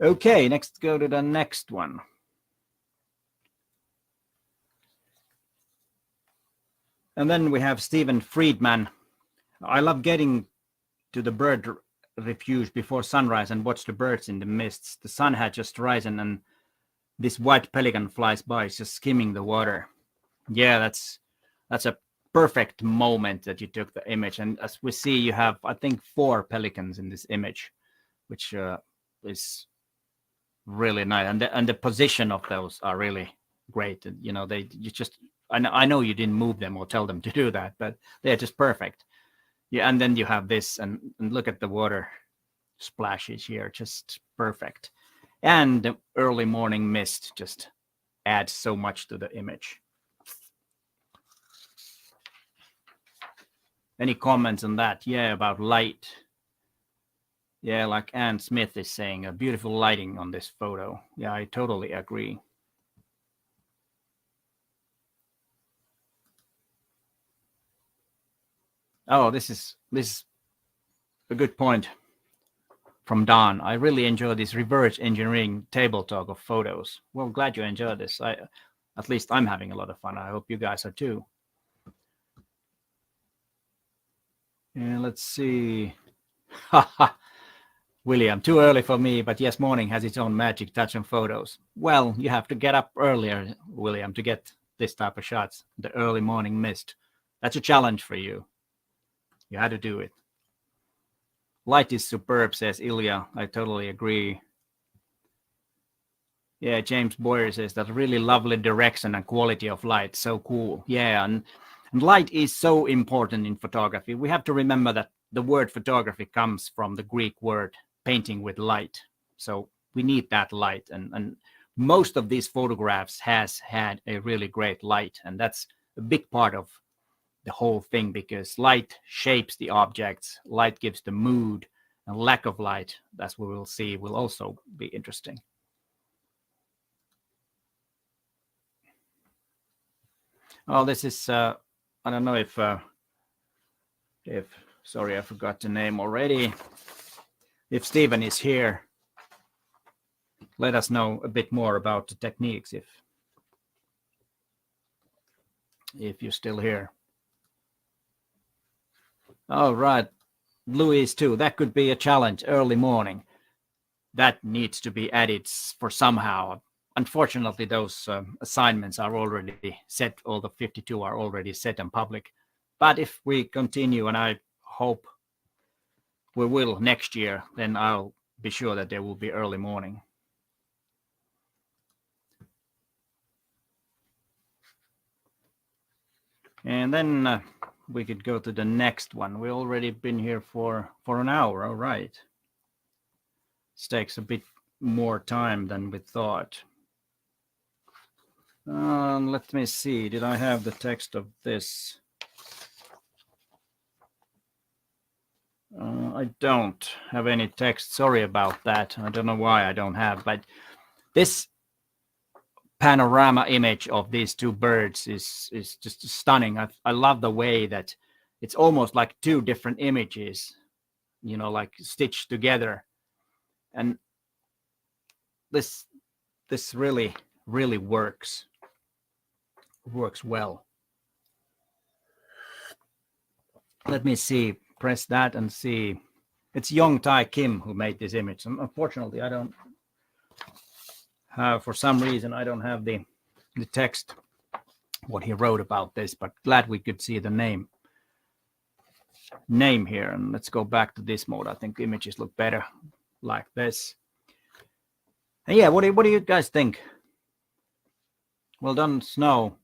Okay, next go to the next one. And then we have Stephen Friedman. I love getting to the bird refuge before sunrise and watch the birds in the mists. The sun had just risen and this white pelican flies by, just skimming the water. Yeah, that's a perfect moment that you took the image. And as we see, you have, I think, 4 pelicans in this image, which is really nice. And the position of those are really great. And, you know, I know you didn't move them or tell them to do that, but they're just perfect. Yeah, and then you have this, and look at the water splashes here, just perfect. And the early morning mist just adds so much to the image. Any comments on that? Yeah, about light. Yeah, like Ann Smith is saying, a beautiful lighting on this photo. Yeah, I totally agree. Oh, this is a good point from Don. I really enjoy this reverse engineering table talk of photos. Well, glad you enjoyed this. At least I'm having a lot of fun. I hope you guys are too. And let's see. William, too early for me, but yes, morning has its own magic touch on photos. Well, you have to get up earlier, William, to get this type of shots. The early morning mist. That's a challenge for you. You had to do it. Light is superb, says Ilya. I totally agree. Yeah, James Boyer says that really lovely direction and quality of light. So cool. Yeah, and light is so important in photography. We have to remember that the word photography comes from the Greek word painting with light. So we need that light. And most of these photographs has had a really great light. And that's a big part of the whole thing because light shapes the objects, light gives the mood, and lack of light, as we will see, will also be interesting. Oh, this is I don't know if sorry, I forgot the name already. If Stephen is here, let us know a bit more about the techniques if you're still here. All right, Louise too. That could be a challenge early morning. That needs to be added for somehow. Unfortunately, those assignments are already set. All the 52 are already set in public. But if we continue, and I hope we will next year, then I'll be sure that there will be early morning. And then we could go to the next one. We already been here for an hour. All right. This takes a bit more time than we thought. Let me see. Did I have the text of this? I don't have any text. Sorry about that. I don't know why I don't have, but this panorama image of these two birds is just stunning. I love the way that it's almost like two different images, you know, like stitched together. And this really works well. Let me see. Press that and see. It's Young Tai Kim who made this image. Unfortunately, I don't have, for some reason, I don't have the text, what he wrote about this, but glad we could see the name here. And let's go back to this mode. I think images look better like this. And yeah, what do you guys think? Well done, Snow.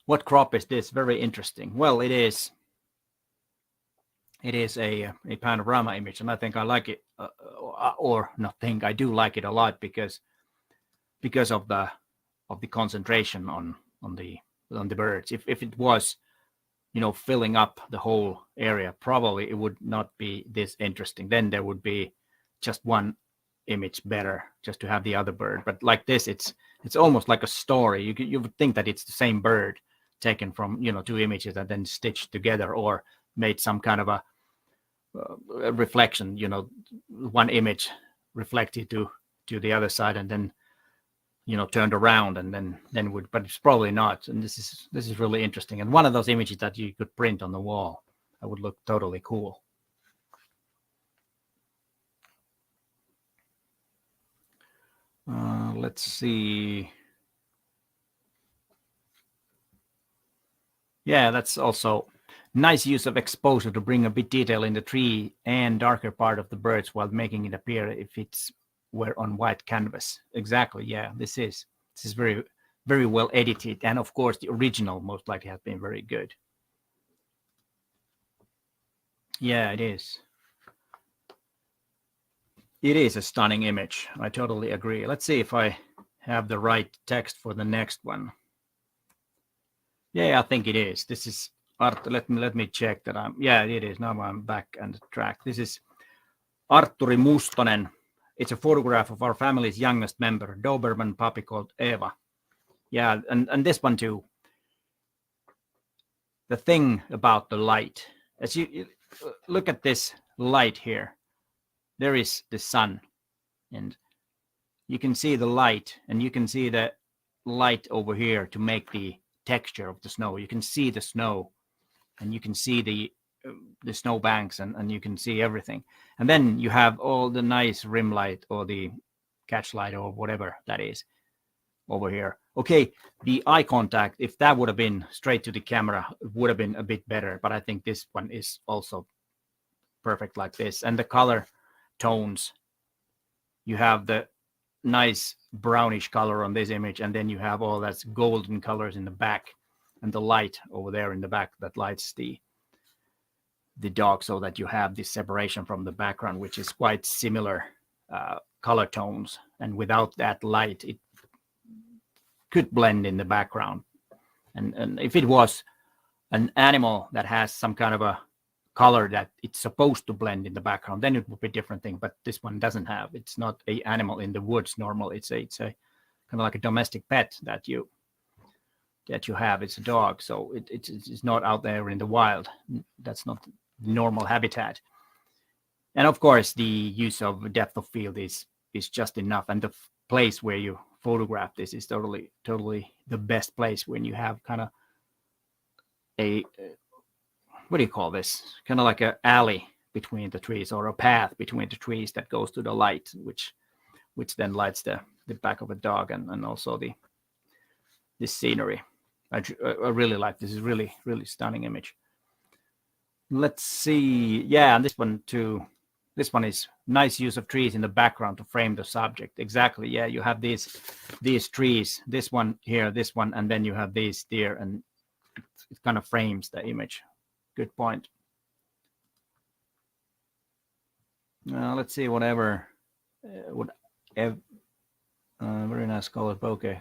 What crop is this? Very interesting. Well, it is a panorama image, and I think I like it, or not think, I do like it a lot because of the concentration on the birds. If it was, you know, filling up the whole area, probably it would not be this interesting. Then there would be just one image better, just to have the other bird. But like this, it's almost like a story. You would think that it's the same bird taken from, you know, two images and then stitched together, or made some kind of a reflection, you know, one image reflected to the other side and then, you know, turned around and then would, but it's probably not. And this is really interesting, and one of those images that you could print on the wall. That would look totally cool. Let's see. Yeah, that's also nice use of exposure to bring a bit detail in the tree and darker part of the birds while making it appear if it's were on white canvas. Exactly. Yeah, this is very, very well edited, and of course the original most likely has been very good. Yeah, it is. It is a stunning image. I totally agree. Let's see if I have the right text for the next one. Yeah, I think it is. This is let me check that I'm. Yeah, it is. Now I'm back on the track. This is Artturi Mustonen. It's a photograph of our family's youngest member, Doberman puppy called Eva. Yeah, and this one too. The thing about the light, as you look at this light here, there is the sun, and you can see the light, and you can see the light over here to make the texture of the snow. You can see the snow, and you can see the snow banks, and you can see everything. And then you have all the nice rim light or the catch light or whatever that is over here. Okay, the eye contact, if that would have been straight to the camera, it would have been a bit better, but I think this one is also perfect like this. And the color tones, you have the nice brownish color on this image, and then you have all that golden colors in the back, and the light over there in the back that lights the dog, so that you have this separation from the background, which is quite similar color tones. And without that light, it could blend in the background. And if it was an animal that has some kind of a color that it's supposed to blend in the background, then it would be a different thing. But this one doesn't have. It's not a animal in the woods normal. It's a kind of like a domestic pet that you have. It's a dog, so it's not out there in the wild. That's not normal habitat. And of course, the use of depth of field is just enough. And the place where you photograph this is totally the best place, when you have kind of a what do you call this? Kind of like an alley between the trees, or a path between the trees that goes to the light, which then lights the back of a dog, and also this scenery. I really like this. Is really stunning image. Let's see. Yeah, and this one too. This one is nice use of trees in the background to frame the subject. Exactly. Yeah, you have these trees. This one here, this one, and then you have these deer, and it kind of frames the image. Good point. Let's see, whatever would very nice colored bokeh.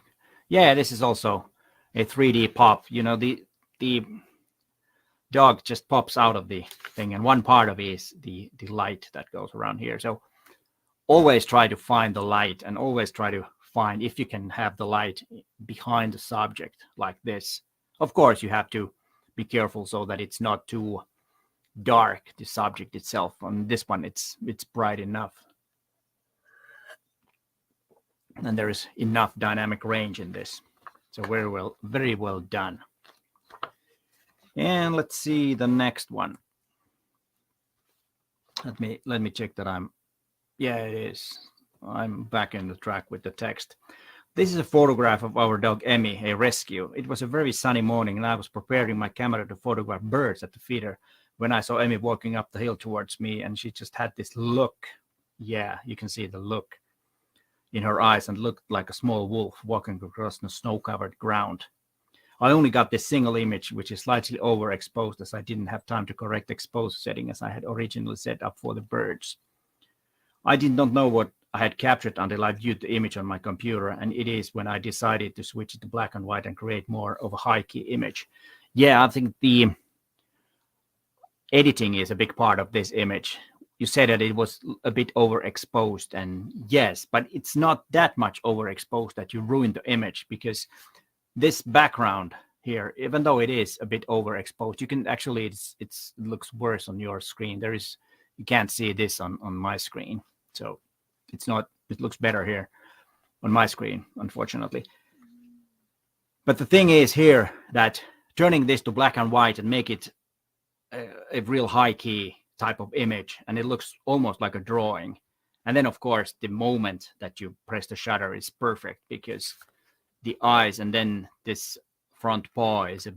Yeah, this is also a 3D pop. You know, the dog just pops out of the thing, and one part of it is the light that goes around here. So always try to find the light, and always try to find if you can have the light behind the subject like this. Of course, you have to be careful so that it's not too dark, the subject itself. On this one, it's bright enough, and there is enough dynamic range in this. So very well done. And let's see the next one. Let me check that yeah, it is. I'm back in the track with the text. This is a photograph of our dog Emmy, a rescue. It was a very sunny morning, and I was preparing my camera to photograph birds at the feeder when I saw Emmy walking up the hill towards me, and she just had this look. Yeah, you can see the look in her eyes, and looked like a small wolf walking across the snow-covered ground. I only got this single image, which is slightly overexposed, as I didn't have time to correct exposure setting as I had originally set up for the birds. I did not know what I had captured until I viewed the image on my computer, and it is when I decided to switch it to black and white and create more of a high-key image. Yeah, I think the editing is a big part of this image. You said that it was a bit overexposed, and yes, but it's not that much overexposed that you ruin the image, because this background here, even though it is a bit overexposed, you can actually, it looks worse on your screen. You can't see this on my screen. So it looks better here on my screen, unfortunately. But the thing is here that turning this to black and white and make it a real high key type of image, and it looks almost like a drawing. And then of course, the moment that you press the shutter is perfect, because the eyes and then this front paw is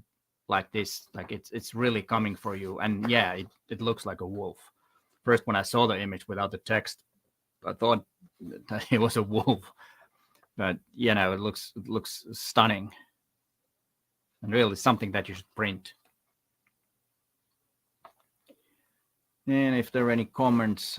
like this, like it's really coming for you. And yeah, it looks like a wolf. First, when I saw the image without the text, I thought that it was a wolf, but you know, it looks stunning, and really something that you should print. And if there are any comments,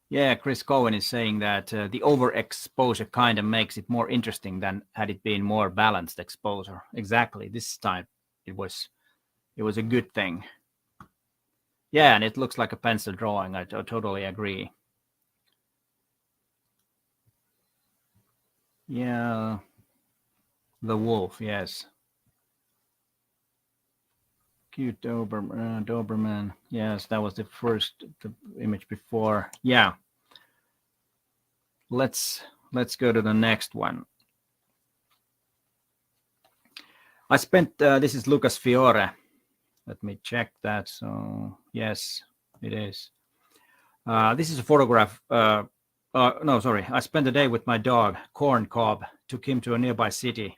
yeah, Chris Cohen is saying that the overexposure kind of makes it more interesting than had it been more balanced exposure. Exactly. This time it was a good thing. Yeah, and it looks like a pencil drawing. I totally agree. Yeah, the wolf, yes. Cute Doberman. Yes, that was the image before. Yeah. Let's go to the next one. I spent, this is Lucas Fiore. Let me check that. So yes, it is. This is a photograph. No, sorry. I spent a day with my dog, Corn Cob, took him to a nearby city.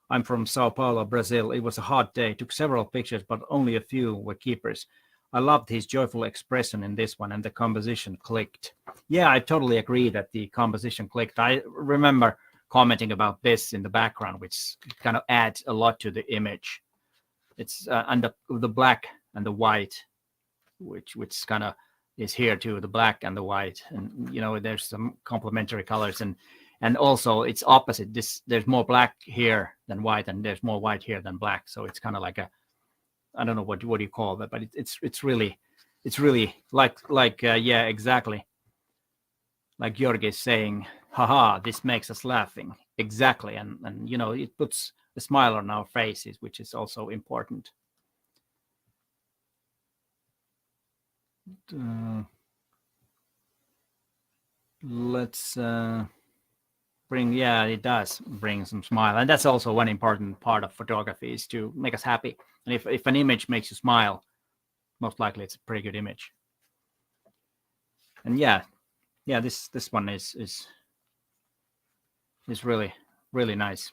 I'm from Sao Paulo, Brazil. It was a hot day. Took several pictures, but only a few were keepers. I loved his joyful expression in this one, and the composition clicked. Yeah, I totally agree that the composition clicked. I remember commenting about this in the background, which kind of adds a lot to the image. It's and the black and the white, which kind of is here too, the black and the white, and you know, there's some complementary colors, and also it's opposite. There's more black here than white, and there's more white here than black. So it's kind of like I don't know what do you call that, but it's really like yeah, exactly. Like Georgi is saying, haha, this makes us laughing. Exactly, and you know, it puts a smile on our faces, which is also important. Let's it does bring some smile, and that's also one important part of photography, is to make us happy. And if an image makes you smile, most likely it's a pretty good image. And yeah, this one is really nice.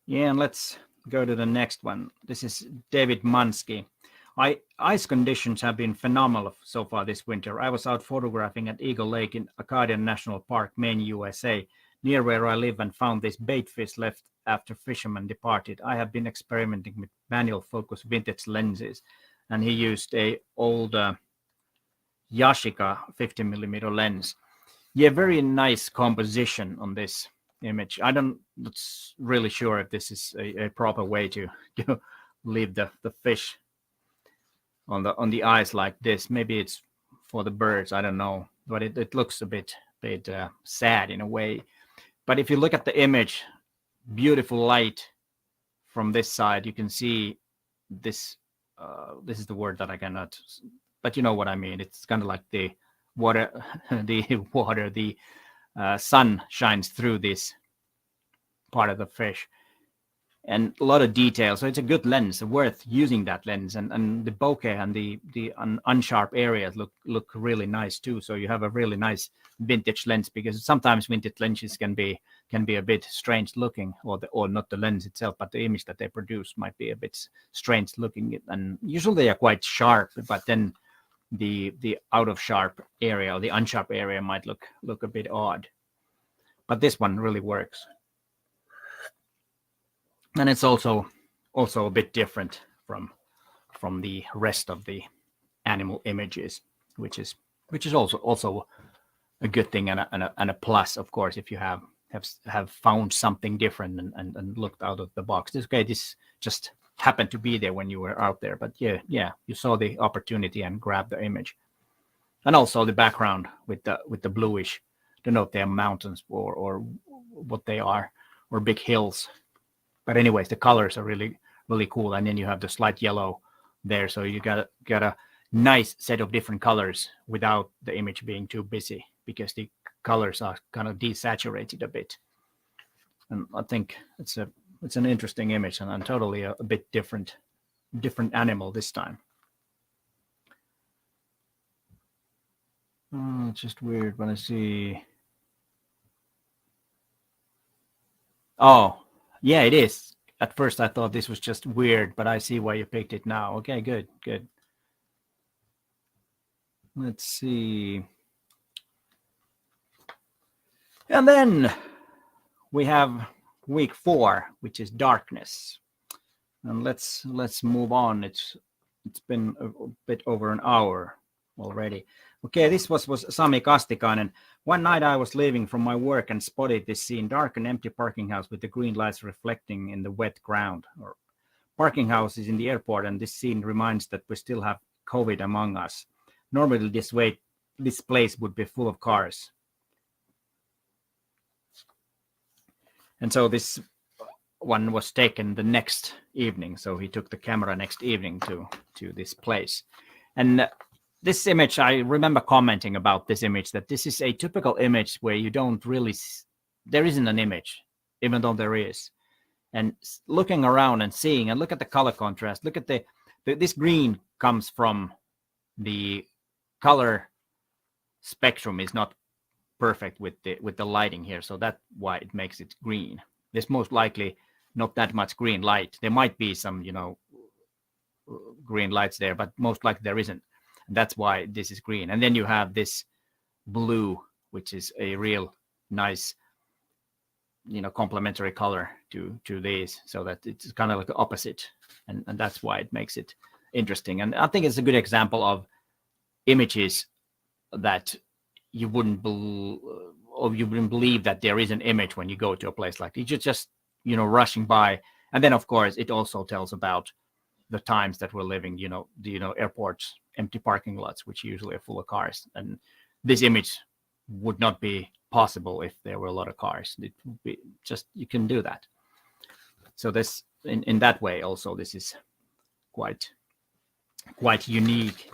Yeah, and let's go to the next one. This is David Mansky. Ice conditions have been phenomenal so far this winter. I was out photographing at Eagle Lake in Acadian National Park, Maine, USA, near where I live, and found this bait fish left after fishermen departed. I have been experimenting with manual focus vintage lenses, and he used a old Yashica 50mm lens. Yeah, very nice composition on this image. I'm not really sure if this is a proper way to leave the fish on the ice like this. Maybe it's for the birds, I don't know, but it looks a bit sad in a way. But if you look at the image, beautiful light from this side, you can see this. This is the word that I cannot, but you know what I mean. It's kind of like the water, the sun shines through this part of the fish, and a lot of detail. So it's a good lens, worth using that lens. And the bokeh and the unsharp areas look really nice too. So you have a really nice vintage lens, because sometimes vintage lenses can be a bit strange looking, or not the lens itself, but the image that they produce might be a bit strange looking. And usually they are quite sharp, but then the out of sharp area or the unsharp area might look a bit odd. But this one really works. And it's also a bit different from the rest of the animal images, which is also a good thing and a plus, of course, if you have found something different and looked out of the box. This just happened to be there when you were out there, but yeah, you saw the opportunity and grabbed the image. And also the background with the bluish, don't know if they're mountains or what they are, or big hills. But anyways, the colors are really, really cool. And then you have the slight yellow there. So you got a nice set of different colors without the image being too busy, because the colors are kind of desaturated a bit. And I think it's an interesting image, and totally a bit different animal this time. It's just weird when I see. Oh, yeah, it is. At first, I thought this was just weird, but I see why you picked it now. Okay, good. Let's see. And then we have week 4, which is darkness. And let's move on. It's been a bit over an hour already. Okay, this was Sami Kastikainen. One night I was leaving from my work and spotted this scene: dark and empty parking house with the green lights reflecting in the wet ground. Or parking house is in the airport, and this scene reminds that we still have COVID among us. Normally this place would be full of cars. And so this one was taken the next evening. So he took the camera next evening to this place. And this image, I remember commenting about this image, that this is a typical image where you don't really, there isn't an image, even though there is. And looking around and seeing, and look at the color contrast, look at this green comes from the color spectrum is not perfect with the lighting here. So that's why it makes it green. There's most likely not that much green light. There might be some, green lights there, but most likely there isn't. And that's why this is green. And then you have this blue, which is a real nice, complementary color to these, so that it's kind of like the opposite. And that's why it makes it interesting. And I think it's a good example of images that you wouldn't believe that there is an image when you go to a place like this. You're just, rushing by. And then, of course, it also tells about the times that we're living, airports, empty parking lots, which usually are full of cars. And this image would not be possible if there were a lot of cars. It would be just, you can do that. So this, in that way, also, this is quite unique.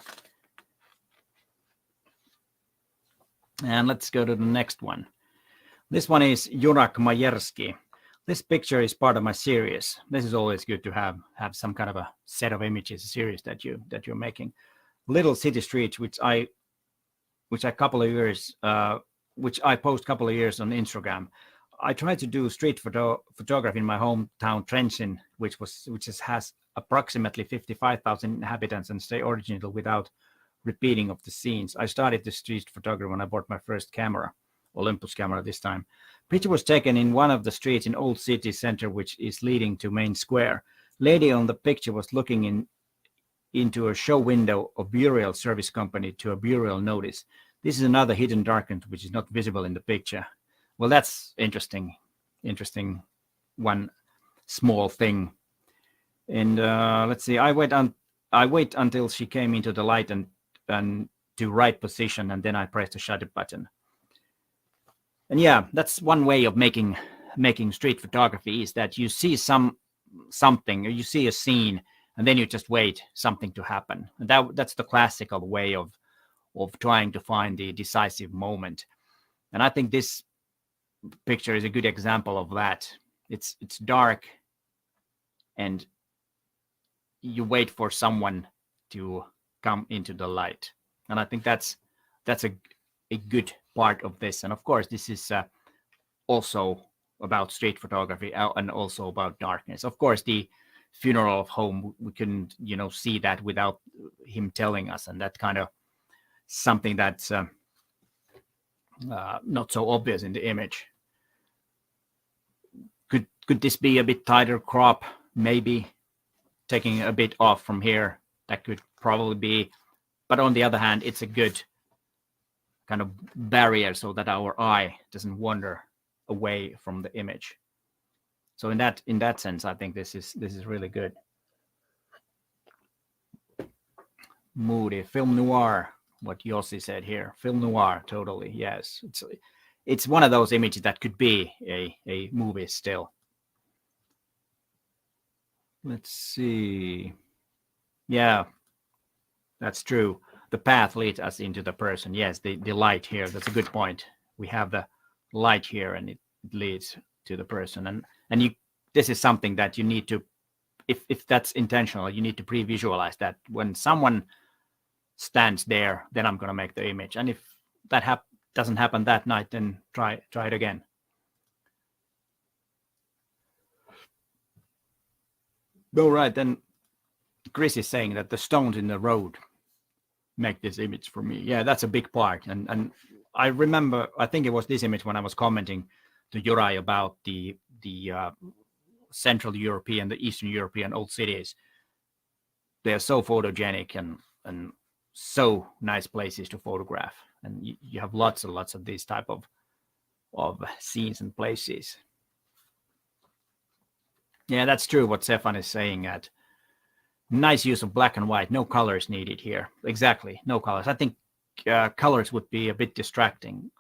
And let's go to the next one. This one is Jurak Majerski. This picture is part of my series. This is always good to have some kind of a set of images, a series that you're making. Little City Streets, which I post a couple of years on Instagram. I tried to do street photography in my hometown Trenčín, which has approximately 55,000 inhabitants and stay original without repeating of the scenes. I started the street photography when I bought my first camera, Olympus camera this time. Picture was taken in one of the streets in Old City Center, which is leading to Main Square. Lady on the picture was looking into a show window of burial service company to a burial notice. This is another hidden darkened, which is not visible in the picture. Well, that's interesting. Interesting one small thing. And let's see, I wait until she came into the light and to right position, and then I press the shutter button. And yeah, that's one way of making street photography, is that you see something, or you see a scene, and then you just wait something to happen. And that's the classical way of trying to find the decisive moment. And I think this picture is a good example of that. It's dark, and you wait for someone to come into the light. And I think that's a good part of this. And of course, this is also about street photography and also about darkness. Of course, the funeral of home, we couldn't, see that without him telling us, and that kind of something that's not so obvious in the image. Could this be a bit tighter crop? Maybe taking a bit off from here, that could probably be. But on the other hand, it's a good kind of barrier so that our eye doesn't wander away from the image. So in that sense, I think this is really good. Moody, film noir, what Yossi said here. Film noir, totally, yes. It's one of those images that could be a movie still. Let's see. Yeah, that's true. The path leads us into the person. Yes, the light here, that's a good point. We have the light here, and it leads to the person. And this is something that you need to, if that's intentional, you need to pre-visualize that. When someone stands there, then I'm going to make the image. And if that doesn't happen that night, then try it again. All right, then Chris is saying that the stones in the road make this image for me. Yeah, that's a big part. And I remember, I think it was this image when I was commenting to Juraj about the Central European, the Eastern European old cities. They are so photogenic and so nice places to photograph. And you have lots and lots of these type of scenes and places. Yeah, that's true what Stefan is saying. At nice use of black and white, no colors needed here. Exactly, no colors. I think colors would be a bit distracting,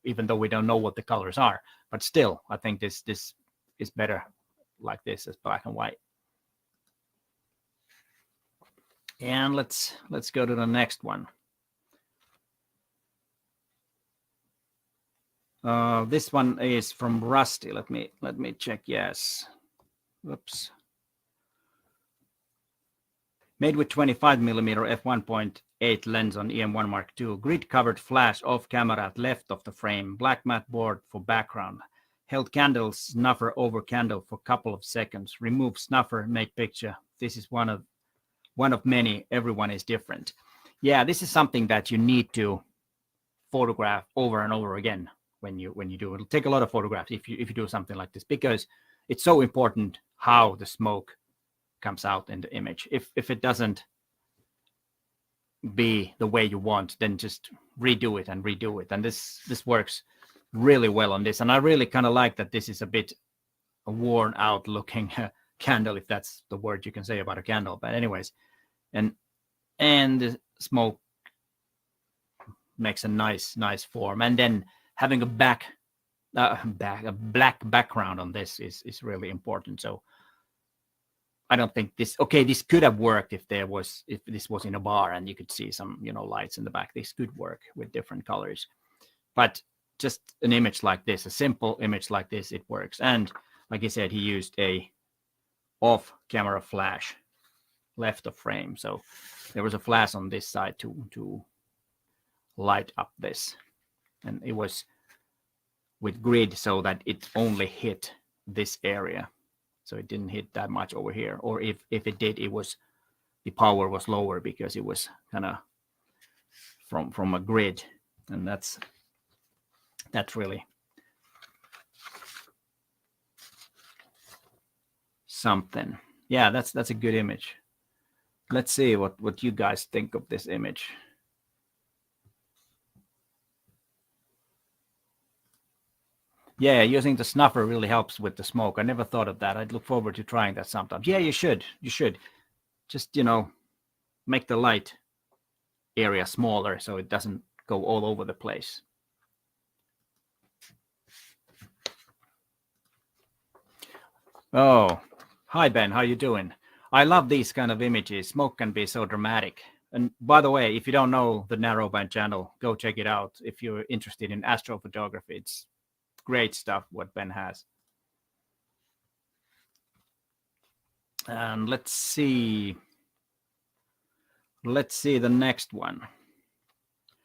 even though we don't know what the colors are. But still, I think this is better like this as black and white. And let's go to the next one. This one is from Rusty. Let me check. Yes. Whoops. Made with 25mm f1.8 lens on EM1 Mark II. Grid covered flash off camera at left of the frame. Black matte board for background. Held candle snuffer over candle for a couple of seconds. Remove snuffer, make picture. This is one of many. Everyone is different. Yeah, this is something that you need to photograph over and over again when you do. It'll take a lot of photographs if you do something like this, because it's so important how the smoke comes out in the image. If it doesn't be the way you want, then just redo it. And this works really well on this. And I really kind of like that this is a bit a worn out looking candle, if that's the word you can say about a candle. But anyways, and the smoke makes a nice form. And then having a black background on this is really important. So I don't think this could have worked if this was in a bar and you could see some lights in the back. This could work with different colors, but just an image like this, a simple image like this, it works. And like I said, he used a off camera flash left of frame, so there was a flash on this side to light up this, and it was with grid so that it only hit this area. so it didn't hit that much over here. Or if it did, it was, the power was lower because it was kind of from a grid, and that's really something. Yeah, that's a good image. Let's see what you guys think of this image. Yeah, using the snuffer really helps with the smoke. I never thought of that. I'd look forward to trying that sometimes. Yeah, you should. You should. Just, make the light area smaller so it doesn't go all over the place. Oh, hi Ben, how you doing? I love these kind of images. Smoke can be so dramatic. And by the way, if you don't know the Narrowband channel, go check it out. If you're interested in astrophotography, it's great stuff what Ben has. And let's see the next one.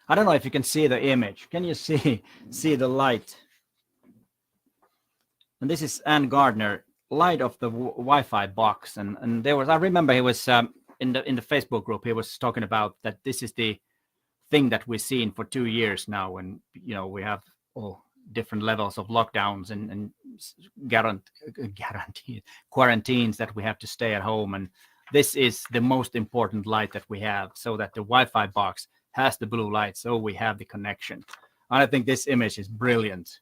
I don't know if you can see the image. Can you see the light? And this is Ann Gardner, light of the Wi-Fi box. And there was, I remember he was in the Facebook group, he was talking about that this is the thing that we've seen for 2 years now, when we have all different levels of lockdowns and quarantines that we have to stay at home, and this is the most important light that we have, so that the Wi-Fi box has the blue light, so we have the connection. And I think this image is brilliant.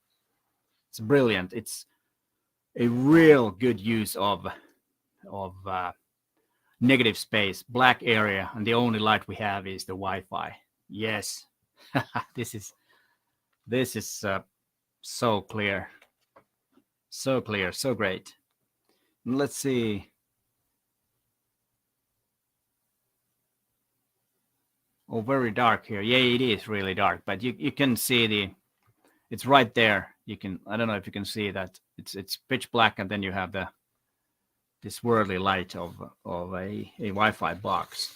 It's brilliant. It's a real good use of negative space, black area, and the only light we have is the Wi-Fi. Yes. This is so clear, so great. And let's see. Oh, very dark here. Yeah, it is really dark, but you can see it's right there. You can, I don't know if you can see that it's pitch black, and then you have this swirly light of a Wi-Fi box.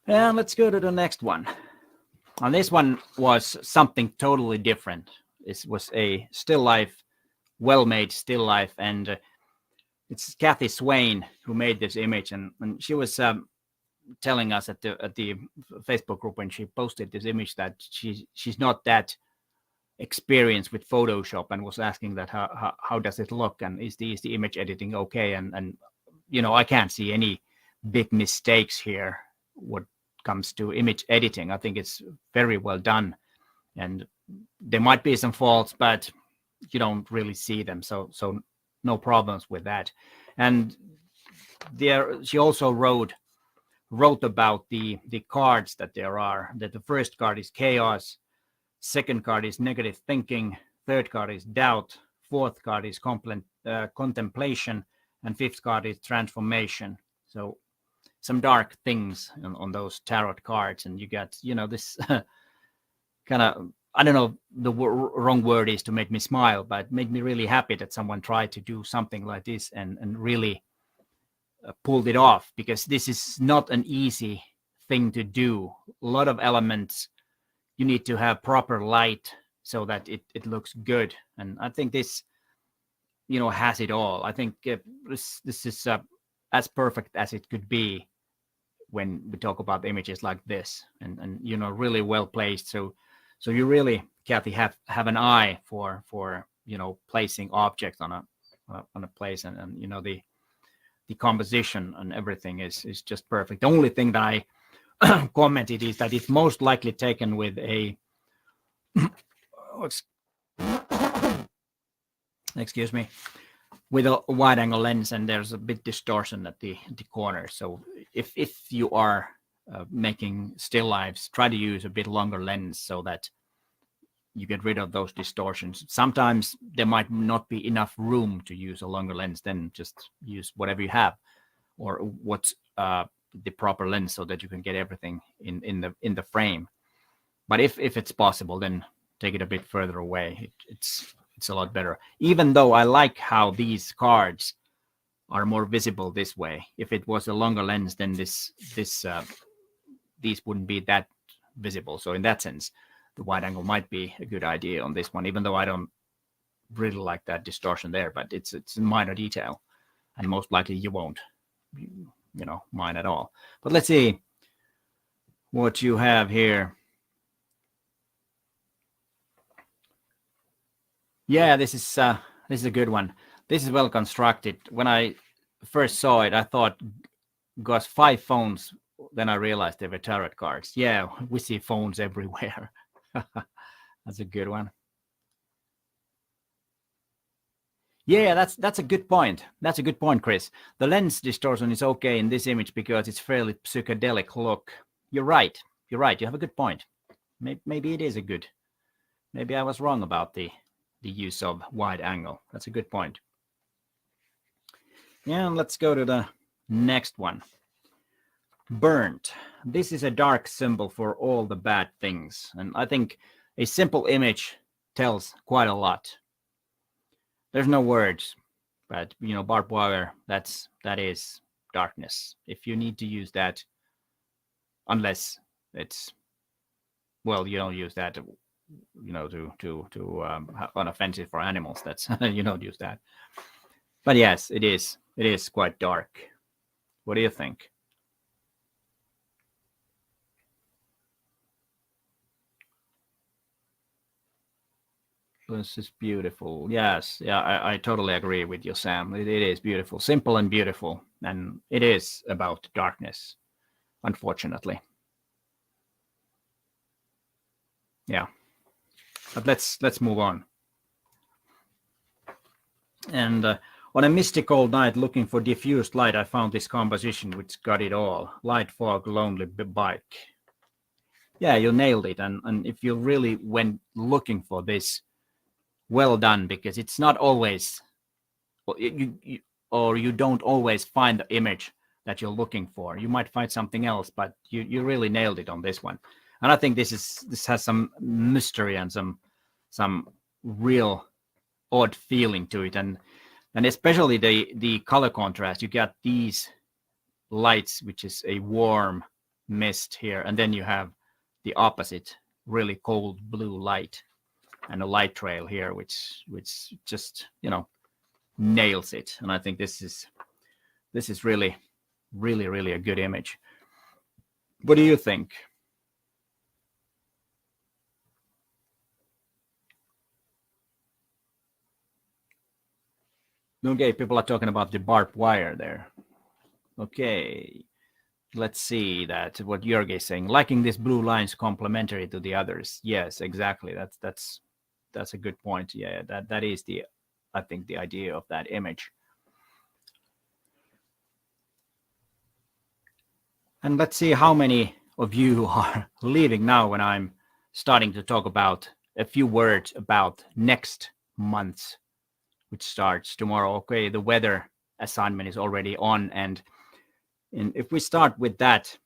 And let's go to the next one. And this one was something totally different. It was a still life, well-made still life, and it's Kathy Swain who made this image, and she was telling us at the Facebook group when she posted this image that she's not that experienced with Photoshop, and was asking that how does it look, and is the image editing okay, and I can't see any big mistakes here what comes to image editing. I think it's very well done, and there might be some faults, but you don't really see them, so no problems with that. And there she also wrote about the cards that there are, that the first card is chaos, second card is negative thinking, third card is doubt, fourth card is contemplation, and fifth card is transformation. So some dark things on those tarot cards, and you got this kind of, I don't know, the wrong word is to make me smile, but it made me really happy that someone tried to do something like this and really pulled it off, because this is not an easy thing to do. A lot of elements, you need to have proper light so that it looks good, and I think this has it all. I think this is as perfect as it could be when we talk about images like this, and really well placed. So you really, Kathy, have an eye for placing objects on a place, and the composition and everything is just perfect. The only thing that I commented is that it's most likely taken with a excuse me, with a wide angle lens, and there's a bit distortion at the corner. So if you are making still lifes, try to use a bit longer lens so that you get rid of those distortions. Sometimes there might not be enough room to use a longer lens, then just use whatever you have, or what's the proper lens, so that you can get everything in the frame. But if it's possible, then take it a bit further away. It's a lot better. Even though I like how these cards are more visible this way. If it was a longer lens, then these wouldn't be that visible. So in that sense, the wide angle might be a good idea on this one, even though I don't really like that distortion there, but it's a minor detail, and most likely you won't, mind at all. But let's see what you have here. Yeah, this is a good one. This is well constructed. When I first saw it, I thought got 5 phones. Then I realized they were tarot cards. Yeah, we see phones everywhere. That's a good one. Yeah, that's a good point. That's a good point, Chris. The lens distortion is okay in this image because it's fairly psychedelic look. You're right. You have a good point. Maybe it is a good. Maybe I was wrong about the use of wide angle. That's a good point. Yeah, and let's go to the next one. Burnt. This is a dark symbol for all the bad things. And I think a simple image tells quite a lot. There's no words, but barbed wire, that is darkness. If you need to use that, unless it's, well, you don't use that, to unoffensive for animals. That's you don't use that. But yes, it is quite dark. What do you think? This is beautiful. Yes, yeah, I totally agree with you, Sam. It is beautiful, simple and beautiful, and it is about darkness, unfortunately. Yeah, but let's move on. And on a misty cold night, looking for diffused light, I found this composition which got it all. Light, fog, lonely bike. Yeah, you nailed it. And if you really went looking for this, well done, because it's not always, you don't always find the image that you're looking for. You might find something else, but you really nailed it on this one. And I think this has some mystery and some real odd feeling to it, and especially the color contrast. You got these lights, which is a warm mist here, and then you have the opposite, really cold blue light, and a light trail here, which just nails it. And I think this is really a good image. What do you think? Okay, people are talking about the barbed wire there. Okay, let's see that what Jörg is saying. Liking this blue lines complementary to the others. Yes, exactly. That's a good point. Yeah, that is I think the idea of that image. And let's see how many of you are leaving now when I'm starting to talk about a few words about next month, which starts tomorrow. Okay, the weather assignment is already on, and if we start with that,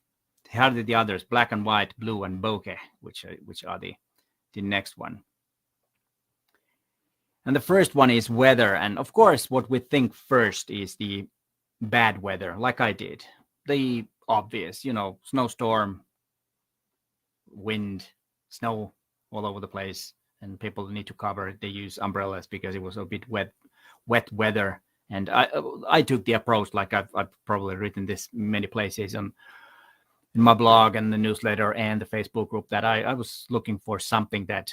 how did the others? Black and white, blue and bokeh, which are the next one. And the first one is weather, and of course, what we think first is the bad weather, like I did. The obvious, snowstorm, wind, snow all over the place, and people need to cover. They use umbrellas because it was a bit wet weather. And I took the approach, like I've probably written this many places in my blog and the newsletter and the Facebook group, that I was looking for something that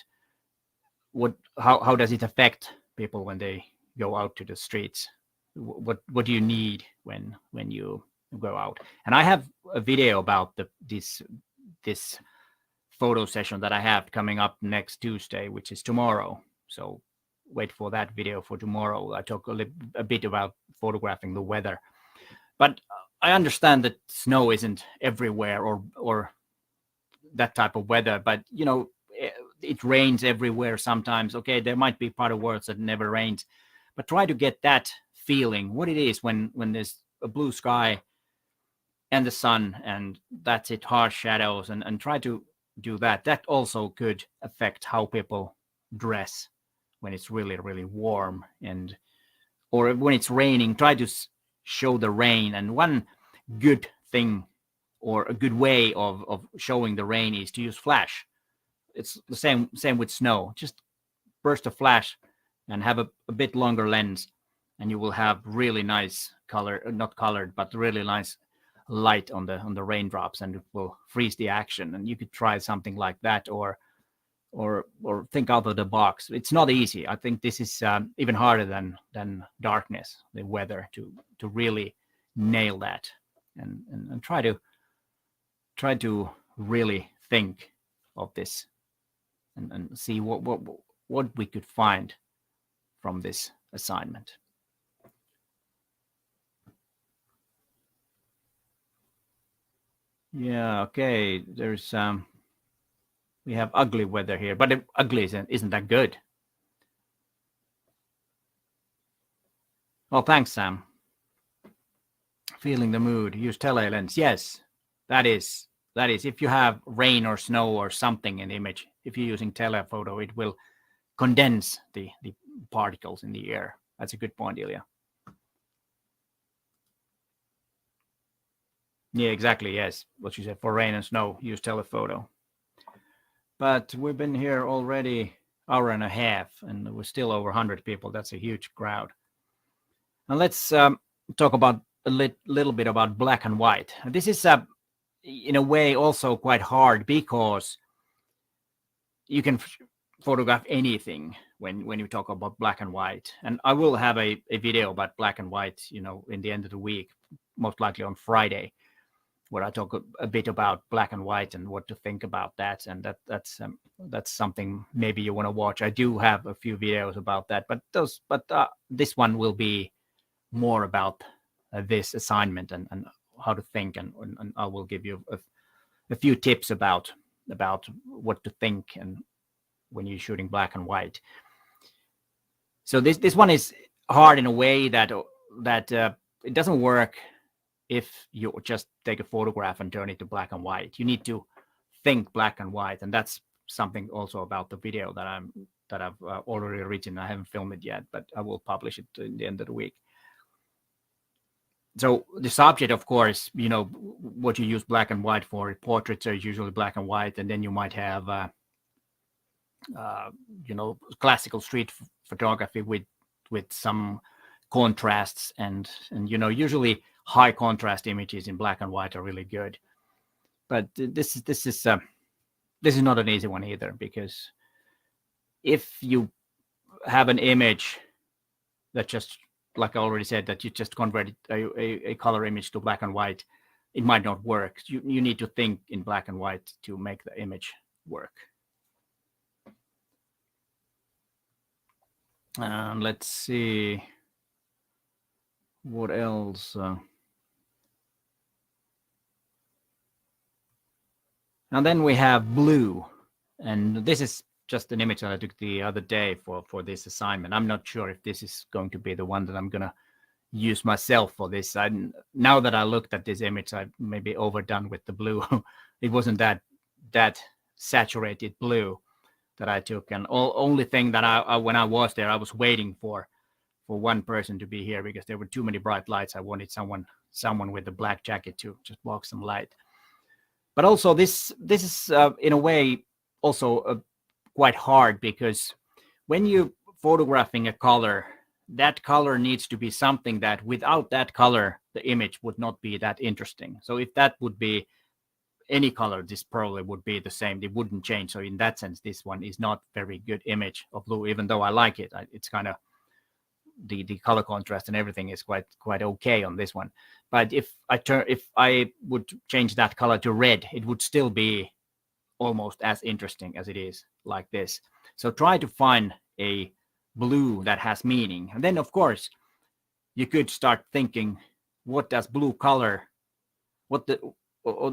how does it affect people when they go out to the streets? What do you need when you go out? And I have a video about this photo session that I have coming up next Tuesday, which is tomorrow. So wait for that video for tomorrow. I talk a bit about photographing the weather, but I understand that snow isn't everywhere or that type of weather, but it rains everywhere sometimes. Okay, there might be part of worlds that never rains, but try to get that feeling, what it is when there's a blue sky and the sun, and that's it, harsh shadows, and try to do that. That also could affect how people dress when it's really, really warm, or when it's raining. Try to show the rain. And one good thing, or a good way of showing the rain, is to use flash. it's the same with snow. Just burst a flash and have a bit longer lens, and you will have really nice color, not colored, but really nice light on the raindrops, and it will freeze the action. And you could try something like that, or think out of the box. It's not easy. I think this is even harder than darkness, the weather, to really nail that, and try to really think of this, and see what we could find from this assignment. Yeah, okay. There's we have ugly weather here, but ugly isn't that good. Well, thanks, Sam. Feeling the mood. Use tele lens. Yes, that is if you have rain or snow or something in the image. If you're using telephoto, it will condense the particles in the air. That's a good point, Ilya. Yeah, exactly. Yes, what you said, for rain and snow, use telephoto. But we've been here already hour and a half, and we're still over 100 people. That's a huge crowd. Now let's talk about a little bit about black and white. This is in a way also quite hard, because you can photograph anything when you talk about black and white. And I will have a video about black and white, in the end of the week, most likely on Friday, where I talk a bit about black and white and what to think about that. And that's something maybe you want to watch. I do have a few videos about that, but this one will be more about this assignment and how to think, and I will give you a few tips about what to think and when you're shooting black and white. So this one is hard in a way that it doesn't work if you just take a photograph and turn it to black and white. You need to think black and white, and that's something also about the video that I've already written. I haven't filmed it yet, but I will publish it in the end of the week. So the subject, of course, what you use black and white for. Portraits are usually black and white, and then you might have classical street photography with some contrasts, and usually high contrast images in black and white are really good. But this is not an easy one either, because if you have an image that just, like I already said, that you just converted a color image to black and white, it might not work. You need to think in black and white to make the image work. Let's see what else. And then we have blue, and this is just an image that I took the other day for this assignment. I'm not sure if this is going to be the one that I'm gonna use myself for this. Now that I looked at this image, I maybe overdone with the blue. It wasn't that saturated blue that I took, and only thing that I when I was there, I was waiting for one person to be here, because there were too many bright lights. I wanted someone with a black jacket to just block some light. But also this is in a way also quite hard, because when you photographing a color, that color needs to be something that without that color, the image would not be that interesting. So if that would be any color, this probably would be the same. It wouldn't change. So in that sense, this one is not very good image of blue, even though I like it. It's kind of the color contrast and everything is quite okay on this one. But if I would change that color to red, it would still be almost as interesting as it is like this. So try to find a blue that has meaning. And then, of course, you could start thinking, what does blue color, what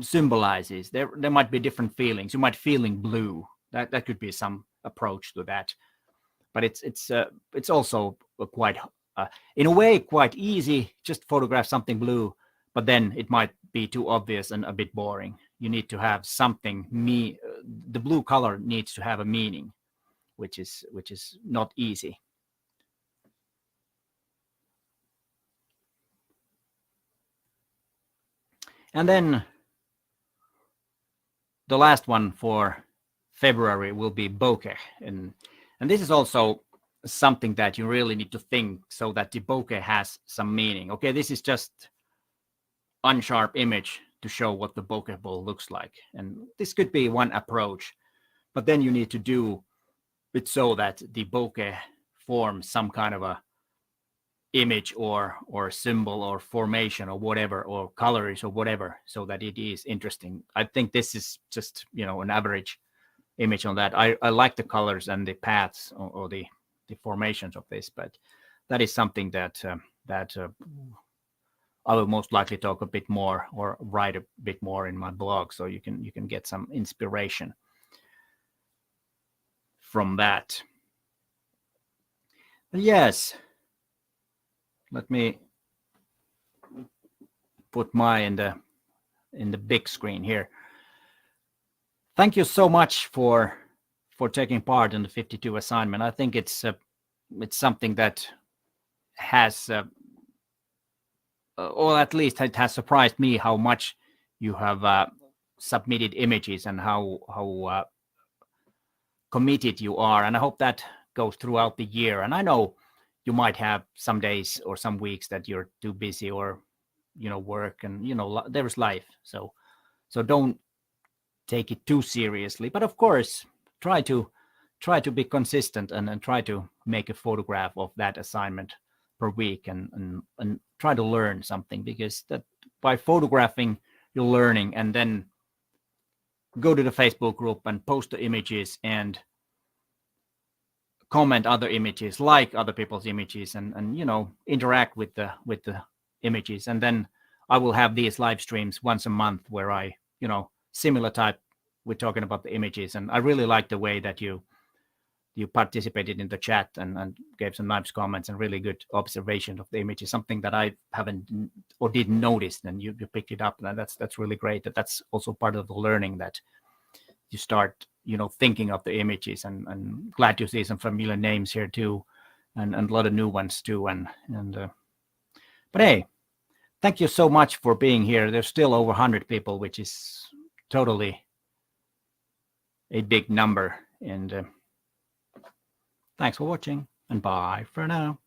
symbolizes? There might be different feelings. You might feeling blue. That could be some approach to that. But it's also quite, in a way, quite easy. Just photograph something blue, but then it might be too obvious and a bit boring. You need to have something. The blue color needs to have a meaning, which is not easy. And then the last one for February will be bokeh, and this is also something that you really need to think so that the bokeh has some meaning. Okay, this is just unsharp image to show what the bokeh ball looks like, and this could be one approach, but then you need to do it so that the bokeh forms some kind of a image or symbol or formation or whatever, or colors or whatever, so that it is interesting. I think this is just, an average image on that. I like the colors and the paths or the formations of this, but that is something that I will most likely talk a bit more or write a bit more in my blog, so you can get some inspiration from that. But yes, let me put my in the big screen here. Thank you so much for taking part in the 52 assignment. I think it's something that has or at least it has surprised me how much you have submitted images and how committed you are, and I hope that goes throughout the year. And I know you might have some days or some weeks that you're too busy, or work, and there's life, so don't take it too seriously, but of course try to be consistent and try to make a photograph of that assignment per week, and try to learn something, because that by photographing you're learning. And then go to the Facebook group and post the images and comment other images, like other people's images, and interact with the images. And then I will have these live streams once a month where I similar type, we're talking about the images. And I really like the way that you participated in the chat and gave some nice comments and really good observation of the images, something that I haven't or didn't notice, and you picked it up. And that's really great. That's also part of the learning, that you start thinking of the images. And glad to see some familiar names here too, and a lot of new ones too. But hey, thank you so much for being here. There's still over 100 people, which is totally a big number. And thanks for watching, and bye for now.